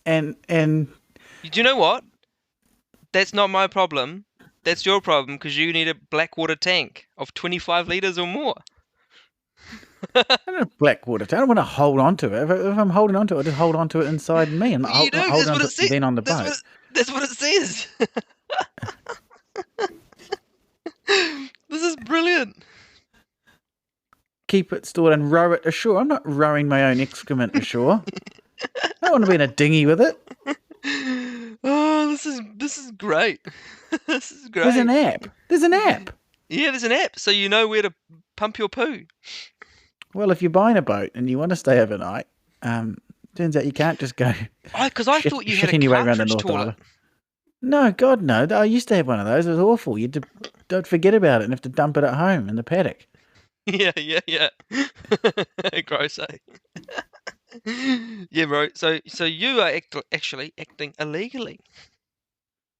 Speaker 1: and
Speaker 2: Do you know what? That's not my problem. That's your problem because you need a black water tank of 25 liters or more.
Speaker 1: I don't know black water. I don't want to hold on to it. If I'm holding on to it, I just hold on to it inside me. I'm
Speaker 2: You
Speaker 1: not
Speaker 2: do.
Speaker 1: holding
Speaker 2: That's
Speaker 1: on
Speaker 2: what
Speaker 1: to
Speaker 2: it
Speaker 1: it
Speaker 2: says.
Speaker 1: then on the
Speaker 2: That's
Speaker 1: boat.
Speaker 2: what. That's what it says. This is brilliant.
Speaker 1: Keep it stored and row it ashore. I'm not rowing my own excrement ashore. I don't want to be in a dinghy with it.
Speaker 2: Oh, this is great. This is
Speaker 1: There's an
Speaker 2: great.
Speaker 1: app. There's an app.
Speaker 2: Yeah, there's an app, so you know where to pump your poo.
Speaker 1: Well, if you're buying a boat and you want to stay overnight, turns out you can't just go
Speaker 2: Because I thought you had a
Speaker 1: shitting your way around the
Speaker 2: cartridge
Speaker 1: North
Speaker 2: toilet.
Speaker 1: Island. No, God, no. I used to have one of those. It was awful. Don't forget about it and have to dump it at home in the paddock.
Speaker 2: Yeah. Gross, eh? Yeah, bro. So you are actually acting illegally.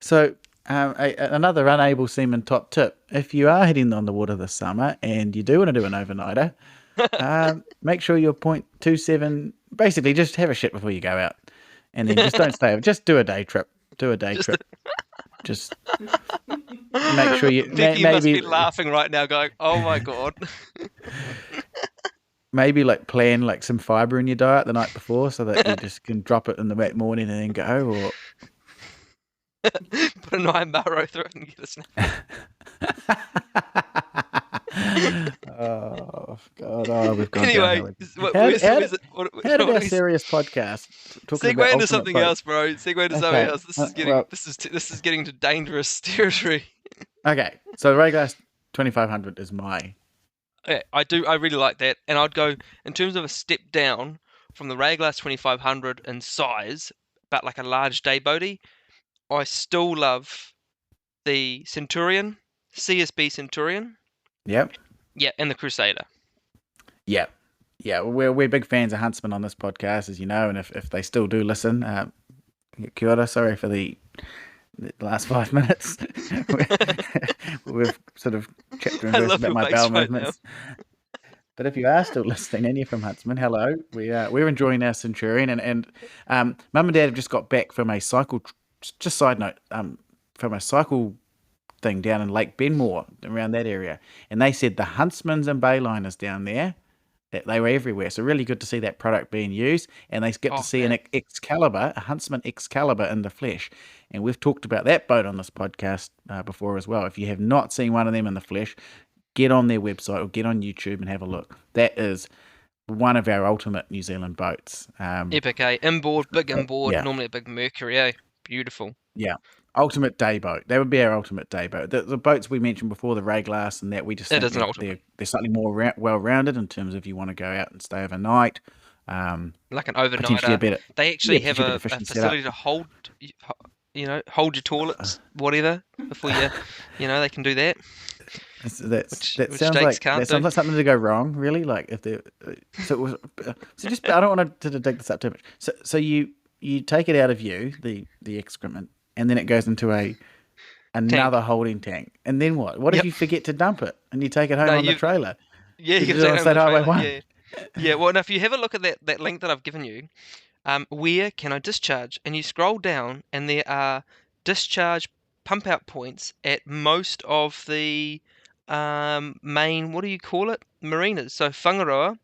Speaker 1: So, another unable seaman top tip: if you are heading on the water this summer and you do want to do an overnighter, make sure you're 0.27. Basically, just have a shit before you go out, and then just don't stay over. Just do a day trip. Do a day
Speaker 2: Just
Speaker 1: trip. Just make sure you
Speaker 2: Vicky must
Speaker 1: maybe
Speaker 2: be laughing right now, going, "Oh my god!"
Speaker 1: maybe like plan like some fiber in your diet the night before so that you just can drop it in the wet morning and then go. Or
Speaker 2: Put a 9 bar through it and get a snack.
Speaker 1: oh God! Oh, we've gone
Speaker 2: Anyway,
Speaker 1: downhill.
Speaker 2: what,
Speaker 1: How,
Speaker 2: so
Speaker 1: how,
Speaker 2: is it, what,
Speaker 1: how did
Speaker 2: what
Speaker 1: our
Speaker 2: are we
Speaker 1: serious podcast talking about
Speaker 2: segue into
Speaker 1: ultimate
Speaker 2: something
Speaker 1: boat?
Speaker 2: else, bro? Segue into something
Speaker 1: Okay,
Speaker 2: else. This is getting
Speaker 1: well,
Speaker 2: this is getting to dangerous territory.
Speaker 1: okay. So the Rayglass 2500 is my
Speaker 2: Yeah, I really like that, and I'd go in terms of a step down from the Rayglass 2500 in size, but like a large day boatie. I still love the Centurion, CSB Centurion,
Speaker 1: yep,
Speaker 2: yeah, and the Crusader.
Speaker 1: yep, yeah. We're big fans of Huntsman on this podcast, as you know, and if they still do listen, kia ora. Sorry for the last 5 minutes. We've sort of chapter and
Speaker 2: I
Speaker 1: verse
Speaker 2: love
Speaker 1: about
Speaker 2: your
Speaker 1: my
Speaker 2: face
Speaker 1: bowel
Speaker 2: right now.
Speaker 1: movements. But if you are still listening and you're from Huntsman, hello. We're enjoying our Centurion, and Mum and Dad have just got back from a cycle. Just side note, from a cycle thing down in Lake Benmore around that area, and they said the Huntsmans and Bayliners down there that they were everywhere. So really good to see that product being used, and they get to
Speaker 2: Oh
Speaker 1: see an
Speaker 2: man,
Speaker 1: Excalibur, a Huntsman Excalibur in the flesh. And we've talked about that boat on this podcast before as well. If you have not seen one of them in the flesh, get on their website or get on YouTube and have a look. That is one of our ultimate New Zealand boats.
Speaker 2: epic, eh? Inboard, big inboard,
Speaker 1: Yeah,
Speaker 2: normally a big Mercury, eh? Beautiful.
Speaker 1: yeah. Ultimate day boat. That would be our ultimate day boat. The boats we mentioned before, the Rayglass and that, we just
Speaker 2: It
Speaker 1: think
Speaker 2: is an ultimate,
Speaker 1: they're slightly more well-rounded in terms of you want to go out and stay overnight. Um,
Speaker 2: like an
Speaker 1: potentially a
Speaker 2: overnighter.
Speaker 1: better,
Speaker 2: They
Speaker 1: yeah,
Speaker 2: actually have
Speaker 1: potentially a better
Speaker 2: a
Speaker 1: fishing setup.
Speaker 2: facility to hold, hold your toilets, whatever, before they can do that,
Speaker 1: That
Speaker 2: which
Speaker 1: sounds
Speaker 2: Jakes
Speaker 1: like
Speaker 2: can't do.
Speaker 1: something to go wrong, really. Like if they so it was so just I don't want to dig this up too much. So you take it out of you the excrement, and then it goes into another
Speaker 2: Tank.
Speaker 1: holding tank, and then what? What if
Speaker 2: Yep.
Speaker 1: you forget to dump it and you take it home
Speaker 2: No,
Speaker 1: on the trailer?
Speaker 2: you
Speaker 1: You
Speaker 2: can
Speaker 1: did it
Speaker 2: take it
Speaker 1: on
Speaker 2: home in
Speaker 1: State
Speaker 2: the
Speaker 1: Highway
Speaker 2: trailer.
Speaker 1: One.
Speaker 2: Yeah. Yeah. Well, now if you have a look at that link that I've given you, where can I discharge? And you scroll down, and there are discharge pump out points at most of the main, what do you call it? Marinas. So Whangaroa,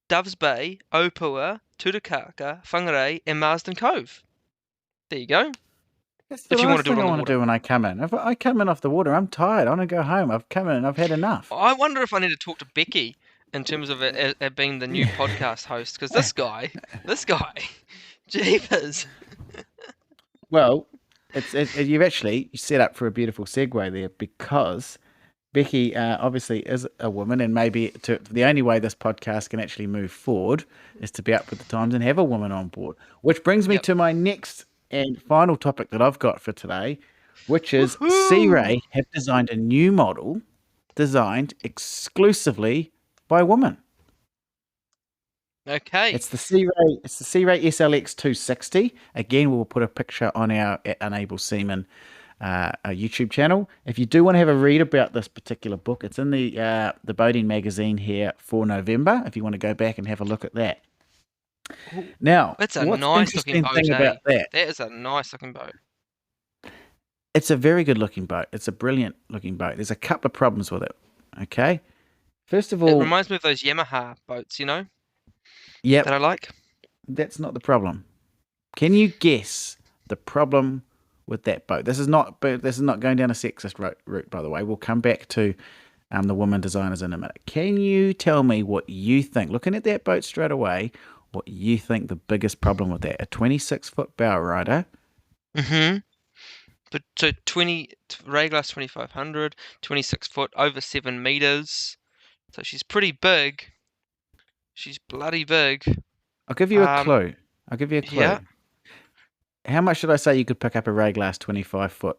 Speaker 2: Doves Bay, Opua, Tutakaka, Whangarei, and Marsden Cove. There you go.
Speaker 1: That's the
Speaker 2: if you want
Speaker 1: last
Speaker 2: to do
Speaker 1: thing
Speaker 2: it
Speaker 1: I
Speaker 2: on the
Speaker 1: want to
Speaker 2: water.
Speaker 1: do when I come in. If I come in off the water, I'm tired. I want to go home. I've come in and I've had enough.
Speaker 2: I wonder if I need to talk to Becky in terms of it being the new podcast host, because this guy, jeepers.
Speaker 1: Well, you've actually set up for a beautiful segue there because Becky obviously is a woman, and maybe the only way this podcast can actually move forward is to be up with the times and have a woman on board. Which brings me
Speaker 2: Yep.
Speaker 1: to my next and final topic that I've got for today, which is Sea
Speaker 2: Woohoo!
Speaker 1: Ray have designed a new model designed exclusively by women.
Speaker 2: Okay.
Speaker 1: It's the Sea Ray. It's the Sea Ray SLX 260. Again, we'll put a picture on our Unable Seaman our YouTube channel. If you do want to have a read about this particular book, it's in the boating magazine here for November. If you want to go back and have a look at that.
Speaker 2: Ooh,
Speaker 1: Now,
Speaker 2: that's a
Speaker 1: what's
Speaker 2: nice looking
Speaker 1: interesting
Speaker 2: boat,
Speaker 1: thing
Speaker 2: eh?
Speaker 1: about that?
Speaker 2: That is a nice looking boat.
Speaker 1: It's a very good looking boat. It's a brilliant looking boat. There's a couple of problems with it. Okay. First of
Speaker 2: It
Speaker 1: all,
Speaker 2: reminds me of those Yamaha boats, that
Speaker 1: yep,
Speaker 2: I like.
Speaker 1: that's not the problem. Can you guess the problem with that boat? This is not going down a sexist route, by the way. We'll come back to the woman designers in a minute. Can you tell me what you think, looking at that boat straight away, what you think the biggest problem with that? A 26-foot bow rider.
Speaker 2: Mm-hmm. But so Ray Glass 2500, 26 foot, over 7 meters. So she's pretty big. She's bloody big.
Speaker 1: I'll give you a
Speaker 2: Um,
Speaker 1: clue. I'll give you a
Speaker 2: yeah.
Speaker 1: clue. How much should I say you could pick up a Ray Glass 25-foot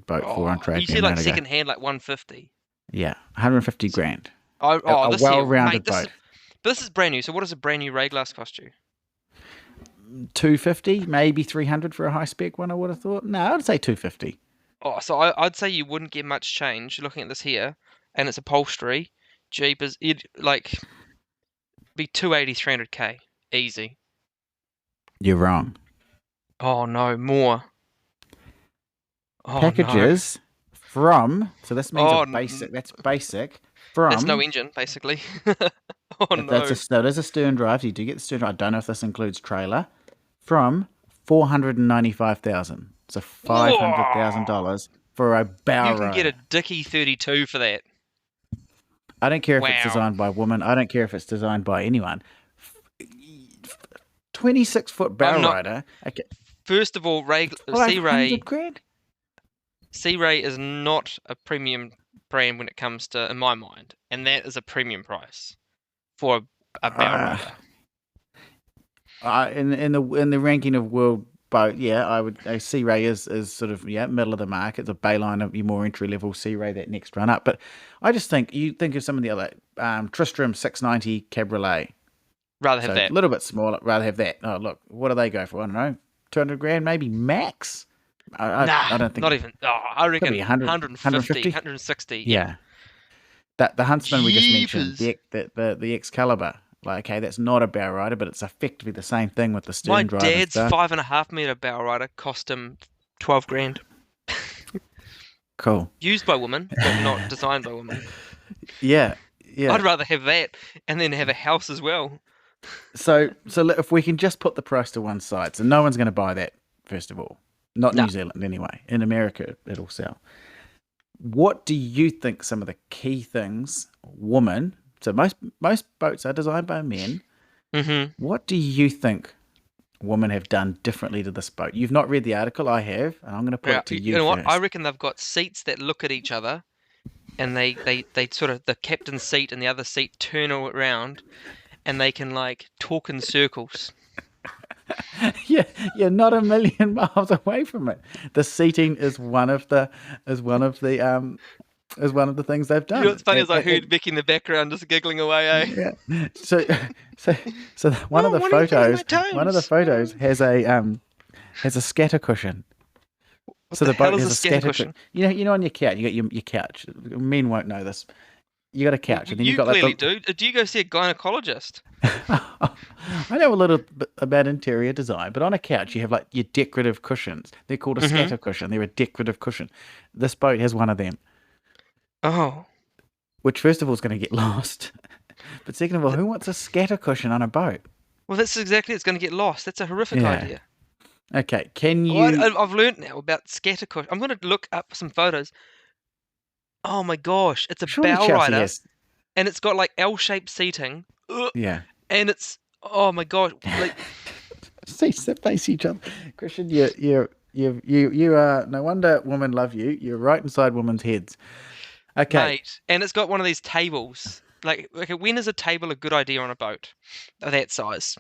Speaker 1: boat for on
Speaker 2: Oh,
Speaker 1: trade
Speaker 2: you
Speaker 1: me a
Speaker 2: said like
Speaker 1: minute ago?
Speaker 2: second hand, like 150.
Speaker 1: Yeah, 150 grand.
Speaker 2: Oh,
Speaker 1: A
Speaker 2: this here,
Speaker 1: well-rounded
Speaker 2: mate. This is,
Speaker 1: boat.
Speaker 2: but this is brand new. So what does a brand new Ray Glass cost you?
Speaker 1: 250, maybe 300 for a high spec one, I would have thought. No, I'd say 250.
Speaker 2: Oh, so I'd say you wouldn't get much change looking at this here, and it's upholstery. Jeepers, it'd like be 280, 300K, easy.
Speaker 1: You're wrong.
Speaker 2: Oh no, more. Oh no.
Speaker 1: Packages so this means a
Speaker 2: Oh,
Speaker 1: basic, that's basic,
Speaker 2: that's no
Speaker 1: from,
Speaker 2: engine, basically. Oh no.
Speaker 1: that is a stern drive. You do get the stern drive. I don't know if this includes trailer, from 495,000. So
Speaker 2: Whoa!
Speaker 1: $500,000 for a bow
Speaker 2: You can get a
Speaker 1: rider.
Speaker 2: Dicky 32 for that.
Speaker 1: I don't care if it's
Speaker 2: Wow.
Speaker 1: designed by a woman. I don't care if it's designed by anyone. 26-foot bow
Speaker 2: I'm not.
Speaker 1: rider. Okay,
Speaker 2: First of all, Sea
Speaker 1: 500 grand.
Speaker 2: Ray is not a premium brand when it comes to, in my mind, and that is a premium price for a bow
Speaker 1: Uh,
Speaker 2: rider.
Speaker 1: in the ranking of world boat, yeah, I would. Sea Ray is sort of middle of the market. It's a Bayline of your more entry level Sea Ray, that next run up. But I just think you think of some of the other Tristram 690 Cabriolet,
Speaker 2: Rather have
Speaker 1: so a
Speaker 2: that.
Speaker 1: little bit smaller. Rather have that. Oh look, what do they go for? I don't know, 200 grand maybe max. I
Speaker 2: Nah,
Speaker 1: don't think
Speaker 2: not even. Oh, I
Speaker 1: could
Speaker 2: reckon
Speaker 1: be 100,
Speaker 2: 150, 160. Yeah.
Speaker 1: Yeah, that the Huntsman we just mentioned,
Speaker 2: Jeepers.
Speaker 1: the Excalibur. Like, okay, that's not a bow rider, but it's effectively the same thing with the
Speaker 2: My
Speaker 1: stern drive and
Speaker 2: dad's
Speaker 1: stuff.
Speaker 2: 5.5 meter bow rider cost him 12 grand.
Speaker 1: Cool.
Speaker 2: Used by women, but not designed by women.
Speaker 1: Yeah, yeah.
Speaker 2: I'd rather have that and then have a house as well.
Speaker 1: So if we can just put the price to one side, so no one's going to buy that, first of all. Not
Speaker 2: No.
Speaker 1: New Zealand, anyway. In America, it'll sell. What do you think some of the key things, women, so most boats are designed by men.
Speaker 2: Mm-hmm.
Speaker 1: What do you think women have done differently to this boat? You've not read the article, I have, and I'm going to put
Speaker 2: Yeah,
Speaker 1: it to
Speaker 2: you
Speaker 1: you
Speaker 2: know what? I
Speaker 1: first.
Speaker 2: reckon they've got seats that look at each other, and they sort of the captain's seat and the other seat turn all around, and they can like talk in circles.
Speaker 1: Yeah, you're not a million miles away from it. The seating is one of the things they've
Speaker 2: You know
Speaker 1: done.
Speaker 2: what's funny is I heard Vic in the background just giggling away, eh?
Speaker 1: Yeah. So one of
Speaker 2: Oh,
Speaker 1: the
Speaker 2: what are you feeling my
Speaker 1: photos
Speaker 2: toes?
Speaker 1: has a scatter cushion.
Speaker 2: What
Speaker 1: So
Speaker 2: the
Speaker 1: the
Speaker 2: hell
Speaker 1: boat
Speaker 2: is
Speaker 1: has
Speaker 2: a
Speaker 1: a
Speaker 2: scatter
Speaker 1: scatter
Speaker 2: cushion?
Speaker 1: You know on your couch, you got your couch. Men won't know this. You got a couch, and then you've
Speaker 2: You
Speaker 1: got like
Speaker 2: clearly do. Do you go see a gynecologist?
Speaker 1: I know a little bit about interior design, but on a couch you have like your decorative cushions. They're called a
Speaker 2: Mm-hmm.
Speaker 1: scatter cushion. They're a decorative cushion. This boat has one of them,
Speaker 2: Oh,
Speaker 1: which first of all is going to get lost, but second of all, who wants a scatter cushion on a boat?
Speaker 2: well, that's exactly. It's going to get lost. That's a horrific
Speaker 1: Yeah.
Speaker 2: idea.
Speaker 1: Okay, can
Speaker 2: Well,
Speaker 1: you
Speaker 2: I've learnt now about scatter cushion. I'm going to look up some photos. Oh my gosh, it's a
Speaker 1: surely
Speaker 2: bow
Speaker 1: Chelsea
Speaker 2: rider,
Speaker 1: has
Speaker 2: and it's got like L-shaped seating. Ugh,
Speaker 1: yeah.
Speaker 2: and it's oh my gosh, like
Speaker 1: See, sit face each other. Christian, you are no wonder women love you. You're right inside women's heads. Okay.
Speaker 2: mate, and it's got one of these tables. Like, okay, when is a table a good idea on a boat of that size?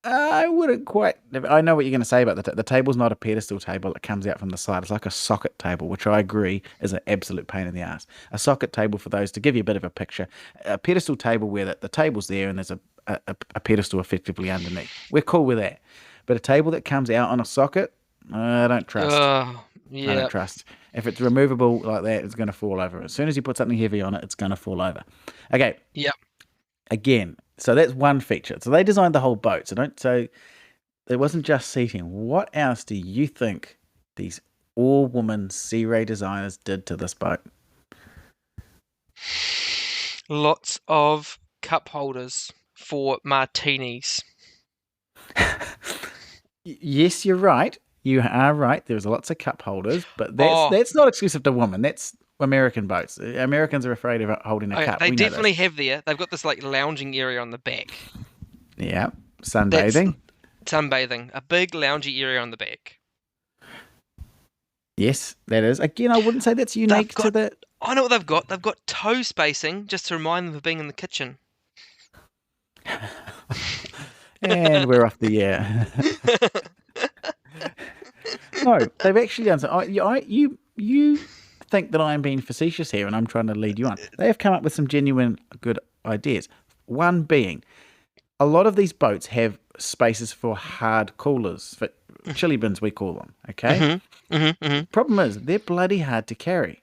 Speaker 1: I wouldn't quite. I know what you're going to say about the table's not a pedestal table. It comes out from the side. It's like a socket table, which I agree is an absolute pain in the ass. A socket table, for those to give you a bit of a picture, a pedestal table where the table's there and there's a pedestal effectively underneath. We're cool with that. But a table that comes out on a socket, I don't trust. I don't
Speaker 2: Yeah,
Speaker 1: trust. If it's removable like that, it's going to fall over. As soon as you put something heavy on it, it's going to fall over. Okay,
Speaker 2: yeah.
Speaker 1: again, so that's one feature. So they designed the whole boat. So it wasn't just seating. What else do you think these all-woman Sea Ray designers did to this boat?
Speaker 2: Lots of cup holders for martinis.
Speaker 1: Yes, you're right. You are right. There's lots of cup holders, but that's
Speaker 2: Oh,
Speaker 1: that's not exclusive to women. That's American boats. Americans are afraid of holding a
Speaker 2: okay,
Speaker 1: cup.
Speaker 2: they
Speaker 1: We know this.
Speaker 2: definitely have there. They've got this like lounging area on the back.
Speaker 1: Yeah,
Speaker 2: That's
Speaker 1: sunbathing.
Speaker 2: sunbathing. A big loungy area on the back.
Speaker 1: Yes, that is. Again, I wouldn't say that's
Speaker 2: They've
Speaker 1: unique to
Speaker 2: got.
Speaker 1: the.
Speaker 2: I know what they've got. They've got toe spacing just to remind them of being in the kitchen.
Speaker 1: And we're off the air. No, they've actually done so. You think that I'm being facetious here, and I'm trying to lead you on. They have come up with some genuine good ideas. One being, a lot of these boats have spaces for hard coolers, for chili bins, we call them. Okay.
Speaker 2: Mhm. Mhm. Mhm.
Speaker 1: Problem is, they're bloody hard to carry.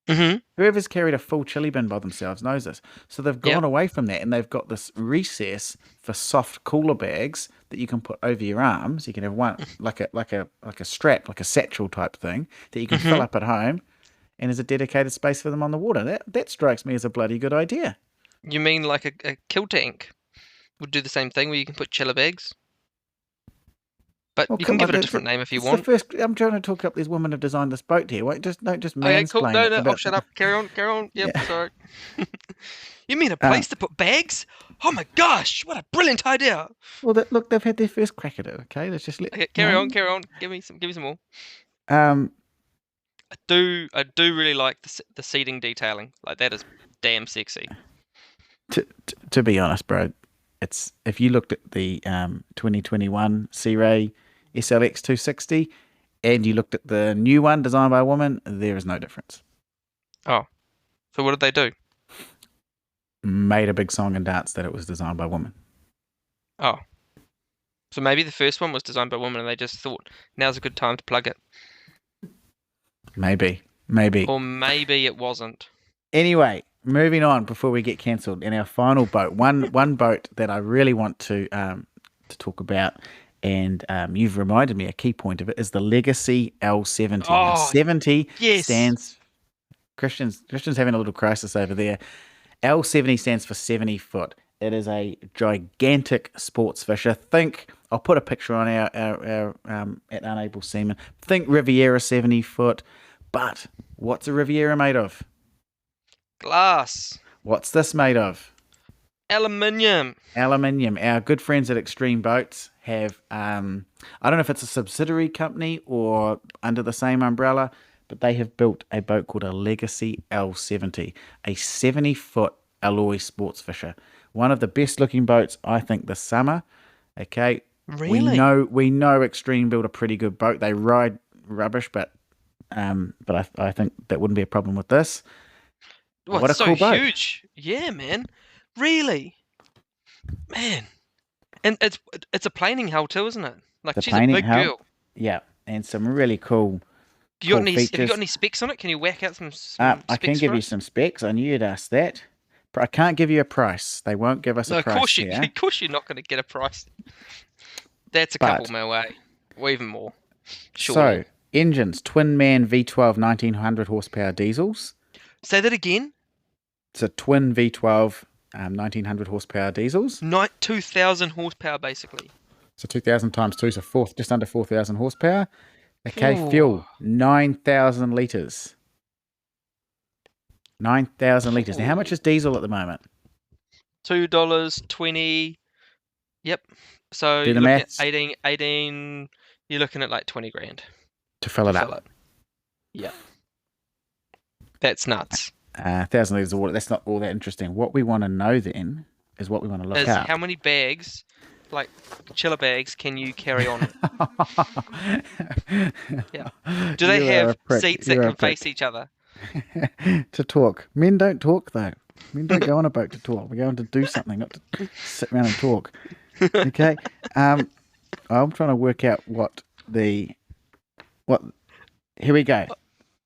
Speaker 2: Mhm.
Speaker 1: Whoever's carried a full chili bin by themselves knows this. So they've
Speaker 2: Yep.
Speaker 1: gone away from that and they've got this recess for soft cooler bags that you can put over your arms. You can have one like a strap, like a satchel type thing that you can fill
Speaker 2: Mhm.
Speaker 1: up at home and there's a dedicated space for them on the water. That strikes me as a bloody good idea.
Speaker 2: You mean like a kill tank would do the same thing where you can put chiller bags, but
Speaker 1: Well,
Speaker 2: you can
Speaker 1: come
Speaker 2: give
Speaker 1: on,
Speaker 2: it a different name if you
Speaker 1: it's the
Speaker 2: want.
Speaker 1: first. I'm trying to talk up these women have designed this boat here. Wait, just don't just
Speaker 2: Okay, cool.
Speaker 1: mansplain
Speaker 2: No,
Speaker 1: it
Speaker 2: no, I'll
Speaker 1: about.
Speaker 2: shut up. Carry on. Carry on. Yep.
Speaker 1: Yeah.
Speaker 2: Sorry. You mean a
Speaker 1: Uh,
Speaker 2: place to put bags? Oh my gosh! What a brilliant idea.
Speaker 1: well, look, they've had their first crack at it. Okay, let's just let
Speaker 2: Okay,
Speaker 1: you
Speaker 2: carry on.
Speaker 1: know.
Speaker 2: Carry on. Give me some. Give me some more.
Speaker 1: Um,
Speaker 2: I do really like the seating detailing. Like that is damn sexy.
Speaker 1: to be honest, bro, it's if you looked at the 2021 Sea Ray SLX 260 and you looked at the new one designed by a woman, there is no difference.
Speaker 2: Oh, so what did they do?
Speaker 1: Made a big song and dance that it was designed by a woman.
Speaker 2: Oh, so maybe the first one was designed by a woman and they just thought now's a good time to plug it,
Speaker 1: Maybe, maybe.
Speaker 2: or maybe it wasn't.
Speaker 1: Anyway, moving on before we get cancelled. And our final boat, one boat that I really want to talk about, and you've reminded me a key point of it is the Legacy L70. Now,
Speaker 2: Oh
Speaker 1: 70
Speaker 2: yes,
Speaker 1: stands. Christian's having a little crisis over there. L70 stands for 70 foot. It is a gigantic sports fisher. Think, I'll put a picture on our at Unable Seaman. Think Riviera 70 foot. But what's a Riviera made of?
Speaker 2: glass,
Speaker 1: What's this made of?
Speaker 2: aluminium.
Speaker 1: Aluminium. Our good friends at Extreme Boats have, I don't know if it's a subsidiary company or under the same umbrella, but they have built a boat called a Legacy L70, a 70-foot alloy sports fisher. One of the best looking boats, I think, this summer. Okay. We
Speaker 2: Really?
Speaker 1: know we know Extreme build a pretty good boat. They ride rubbish, but I think that wouldn't be a problem with this.
Speaker 2: Well,
Speaker 1: What
Speaker 2: it's
Speaker 1: a
Speaker 2: so
Speaker 1: cool boat.
Speaker 2: huge. Yeah, man. Really, man. And it's a planing hull too, isn't it? Like
Speaker 1: The
Speaker 2: she's a
Speaker 1: planing
Speaker 2: big
Speaker 1: hull.
Speaker 2: girl.
Speaker 1: Yeah. And some really cool
Speaker 2: Do you got
Speaker 1: cool
Speaker 2: any? Have you got
Speaker 1: features.
Speaker 2: any specs on it? Can you whack out some
Speaker 1: I can
Speaker 2: specs
Speaker 1: give
Speaker 2: for
Speaker 1: you
Speaker 2: us?
Speaker 1: some specs. I knew you'd ask that. But I can't give you a price. They won't give us a
Speaker 2: No, of
Speaker 1: price
Speaker 2: course you.
Speaker 1: here.
Speaker 2: Of course you're not going to get a price. That's a couple
Speaker 1: But,
Speaker 2: mil away, or even more,
Speaker 1: so,
Speaker 2: surely.
Speaker 1: engines, twin man V12 1900 horsepower diesels.
Speaker 2: Say that again.
Speaker 1: It's a twin V12 1900 horsepower diesels.
Speaker 2: 2,000 horsepower, basically.
Speaker 1: So 2,000 times 2, so just under 4,000 horsepower. Okay,
Speaker 2: Ooh.
Speaker 1: fuel, 9,000 litres. 9,000 litres. Now, how much
Speaker 2: Ooh.
Speaker 1: is diesel at the moment?
Speaker 2: $2.20. Yep. So
Speaker 1: Do
Speaker 2: you're
Speaker 1: the
Speaker 2: looking at
Speaker 1: maths
Speaker 2: 18. You're looking at like 20 grand
Speaker 1: to fill
Speaker 2: to
Speaker 1: it
Speaker 2: fill
Speaker 1: up.
Speaker 2: it. Yeah. That's nuts.
Speaker 1: 1,000 litres of water. That's not all that interesting. What we want to know then is what we want to look
Speaker 2: Is how
Speaker 1: up.
Speaker 2: many bags, like chiller bags, can you carry on it? Yeah. Do they
Speaker 1: You are a
Speaker 2: have
Speaker 1: prick.
Speaker 2: seats that
Speaker 1: You're a
Speaker 2: can face
Speaker 1: prick.
Speaker 2: each other?
Speaker 1: To talk. Men don't talk, though. Men don't go on a boat to talk. We're going to do something, not to sit around and talk. Okay. I'm trying to work out what. Here we go.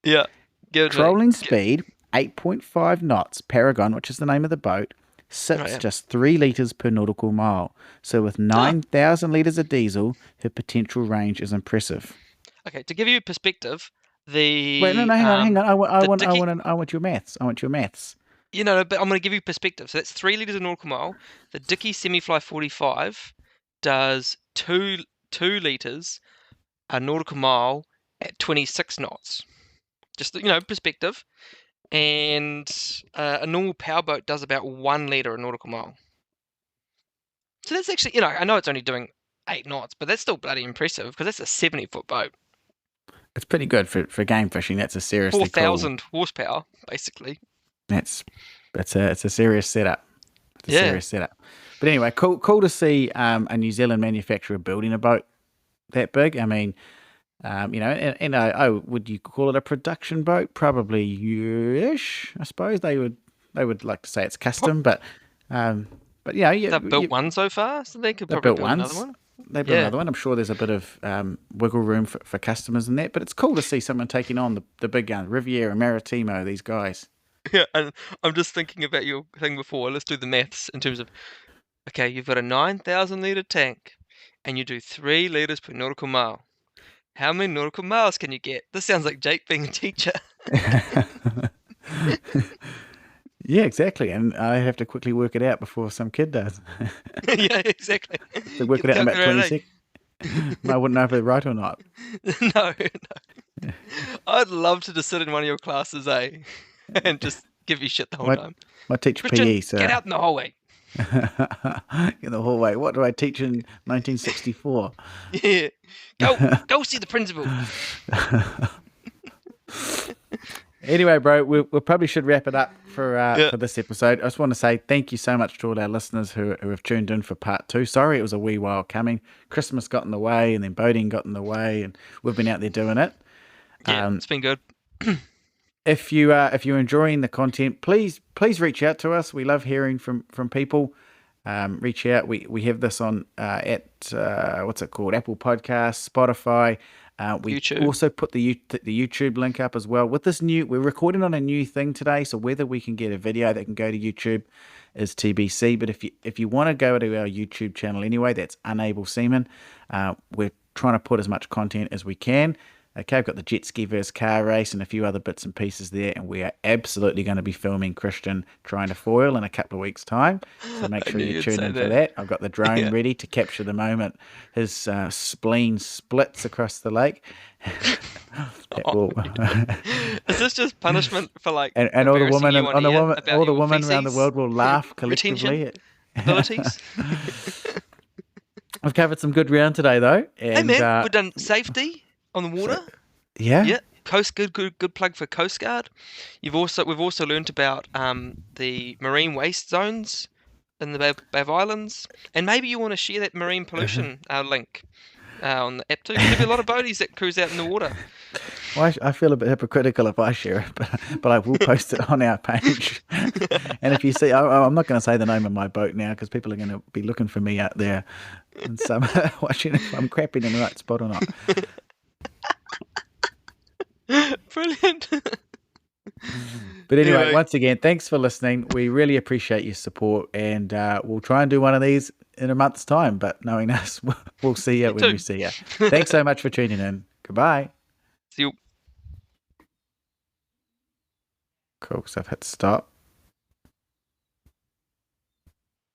Speaker 2: Yeah. Give it to me.
Speaker 1: Trolling speed 8.5 knots. Paragon, which is the name of the boat,
Speaker 2: Oh,
Speaker 1: sits
Speaker 2: yeah.
Speaker 1: just 3 litres per nautical mile. So with
Speaker 2: Ah,
Speaker 1: 9,000 litres of diesel, her potential range is impressive.
Speaker 2: okay. To give you perspective,
Speaker 1: Wait, no,
Speaker 2: the
Speaker 1: no, hang on.
Speaker 2: the Dicky,
Speaker 1: I want your maths. I want your maths.
Speaker 2: but I'm going to give you perspective. So that's 3 liters a nautical mile. The Dicky Semifly 45 does two liters a nautical mile at 26 knots. Just perspective. And a normal powerboat does about 1 liter a nautical mile. So that's actually, I know it's only doing 8 knots, but that's still bloody impressive because that's a 70-foot boat,
Speaker 1: It's pretty good for game fishing. That's a seriously cool.
Speaker 2: 4,000 horsepower, basically.
Speaker 1: That's it's a serious setup. It's a
Speaker 2: Yeah,
Speaker 1: serious setup. But anyway, cool to see a New Zealand manufacturer building a boat that big. I mean, would you call it a production boat? Probably ish. I suppose they would like to say it's custom, but yeah,
Speaker 2: they've built one so far, so they could
Speaker 1: they've
Speaker 2: probably
Speaker 1: built
Speaker 2: build another
Speaker 1: ones.
Speaker 2: one.
Speaker 1: They built
Speaker 2: Yeah,
Speaker 1: another one. I'm sure there's a bit of wiggle room for customers in that, but it's cool to see someone taking on the big gun, Riviera, Maritimo, these guys.
Speaker 2: yeah. And I'm just thinking about your thing before. Let's do the maths in terms of, okay, you've got a 9,000 liter tank, and you do 3 liters per nautical mile. How many nautical miles can you get? This sounds like Jake being a teacher.
Speaker 1: Yeah, exactly. And I have to quickly work it out before some kid does.
Speaker 2: Yeah, exactly.
Speaker 1: To work
Speaker 2: Get
Speaker 1: it
Speaker 2: the
Speaker 1: out in about 20
Speaker 2: calculator
Speaker 1: seconds. I wouldn't know if they're right or not.
Speaker 2: ready. No, no. I'd love to just sit in one of your classes, and just give you shit the whole
Speaker 1: My,
Speaker 2: time.
Speaker 1: my teach
Speaker 2: Christian,
Speaker 1: PE,
Speaker 2: get
Speaker 1: so
Speaker 2: out in the hallway.
Speaker 1: in the hallway. What do I teach in 1964?
Speaker 2: Yeah. Go see the principal.
Speaker 1: Anyway, bro, we probably should wrap it up
Speaker 2: Yeah.
Speaker 1: for this episode. I just want to say thank you so much to all our listeners who have tuned in for part 2. Sorry it was a wee while coming. Christmas got in the way, and then boating got in the way, and we've been out there doing it.
Speaker 2: Yeah,
Speaker 1: Um,
Speaker 2: it's been good.
Speaker 1: if you're enjoying the content, please reach out to us. We love hearing from people. Reach out. We have this on at what's it called? Apple Podcasts, Spotify. We
Speaker 2: YouTube.
Speaker 1: also put the YouTube link up as well. With this we're recording on a new thing today, so whether we can get a video that can go to YouTube is TBC. But if you want to go to our YouTube channel anyway, that's Unable Seaman. We're trying to put as much content as we can. Okay, I've got the jet ski versus car race and a few other bits and pieces there, and we are absolutely going to be filming Christian trying to foil in a couple of weeks' time. So make
Speaker 2: I
Speaker 1: sure
Speaker 2: knew
Speaker 1: you
Speaker 2: you'd
Speaker 1: tune
Speaker 2: say
Speaker 1: in for
Speaker 2: that.
Speaker 1: that. I've got the drone
Speaker 2: Yeah.
Speaker 1: ready to capture the moment his spleen splits across the lake. That will,
Speaker 2: Is this just punishment for
Speaker 1: and all the
Speaker 2: embarrassing
Speaker 1: women
Speaker 2: you
Speaker 1: and
Speaker 2: on air about
Speaker 1: all the
Speaker 2: your
Speaker 1: women around the
Speaker 2: feces
Speaker 1: world will laugh
Speaker 2: retention
Speaker 1: collectively.
Speaker 2: abilities?
Speaker 1: We've covered some good ground today, though,
Speaker 2: Hey
Speaker 1: and
Speaker 2: man, we've done safety on the
Speaker 1: so
Speaker 2: water.
Speaker 1: yeah.
Speaker 2: Yeah, good plug for Coast Guard. We've also learnt about the marine waste zones in the Bay of Islands, and maybe you want to share that marine pollution link on the app too. 'Cause there'll be a lot of boaties that cruise out in the water.
Speaker 1: Well, I feel a bit hypocritical if I share it, but I will post it on our page. And if you see, I'm not going to say the name of my boat now because people are going to be looking for me out there and some watching if I'm crapping in the right spot or not.
Speaker 2: Brilliant.
Speaker 1: But anyway,
Speaker 2: Anyway,
Speaker 1: once again, thanks for listening. We really appreciate your support, and we'll try and do one of these in a month's time. But knowing us, we'll see you
Speaker 2: me
Speaker 1: when we
Speaker 2: too.
Speaker 1: see you. Thanks so much for tuning in. Goodbye.
Speaker 2: See you.
Speaker 1: Cool. So I've hit stop.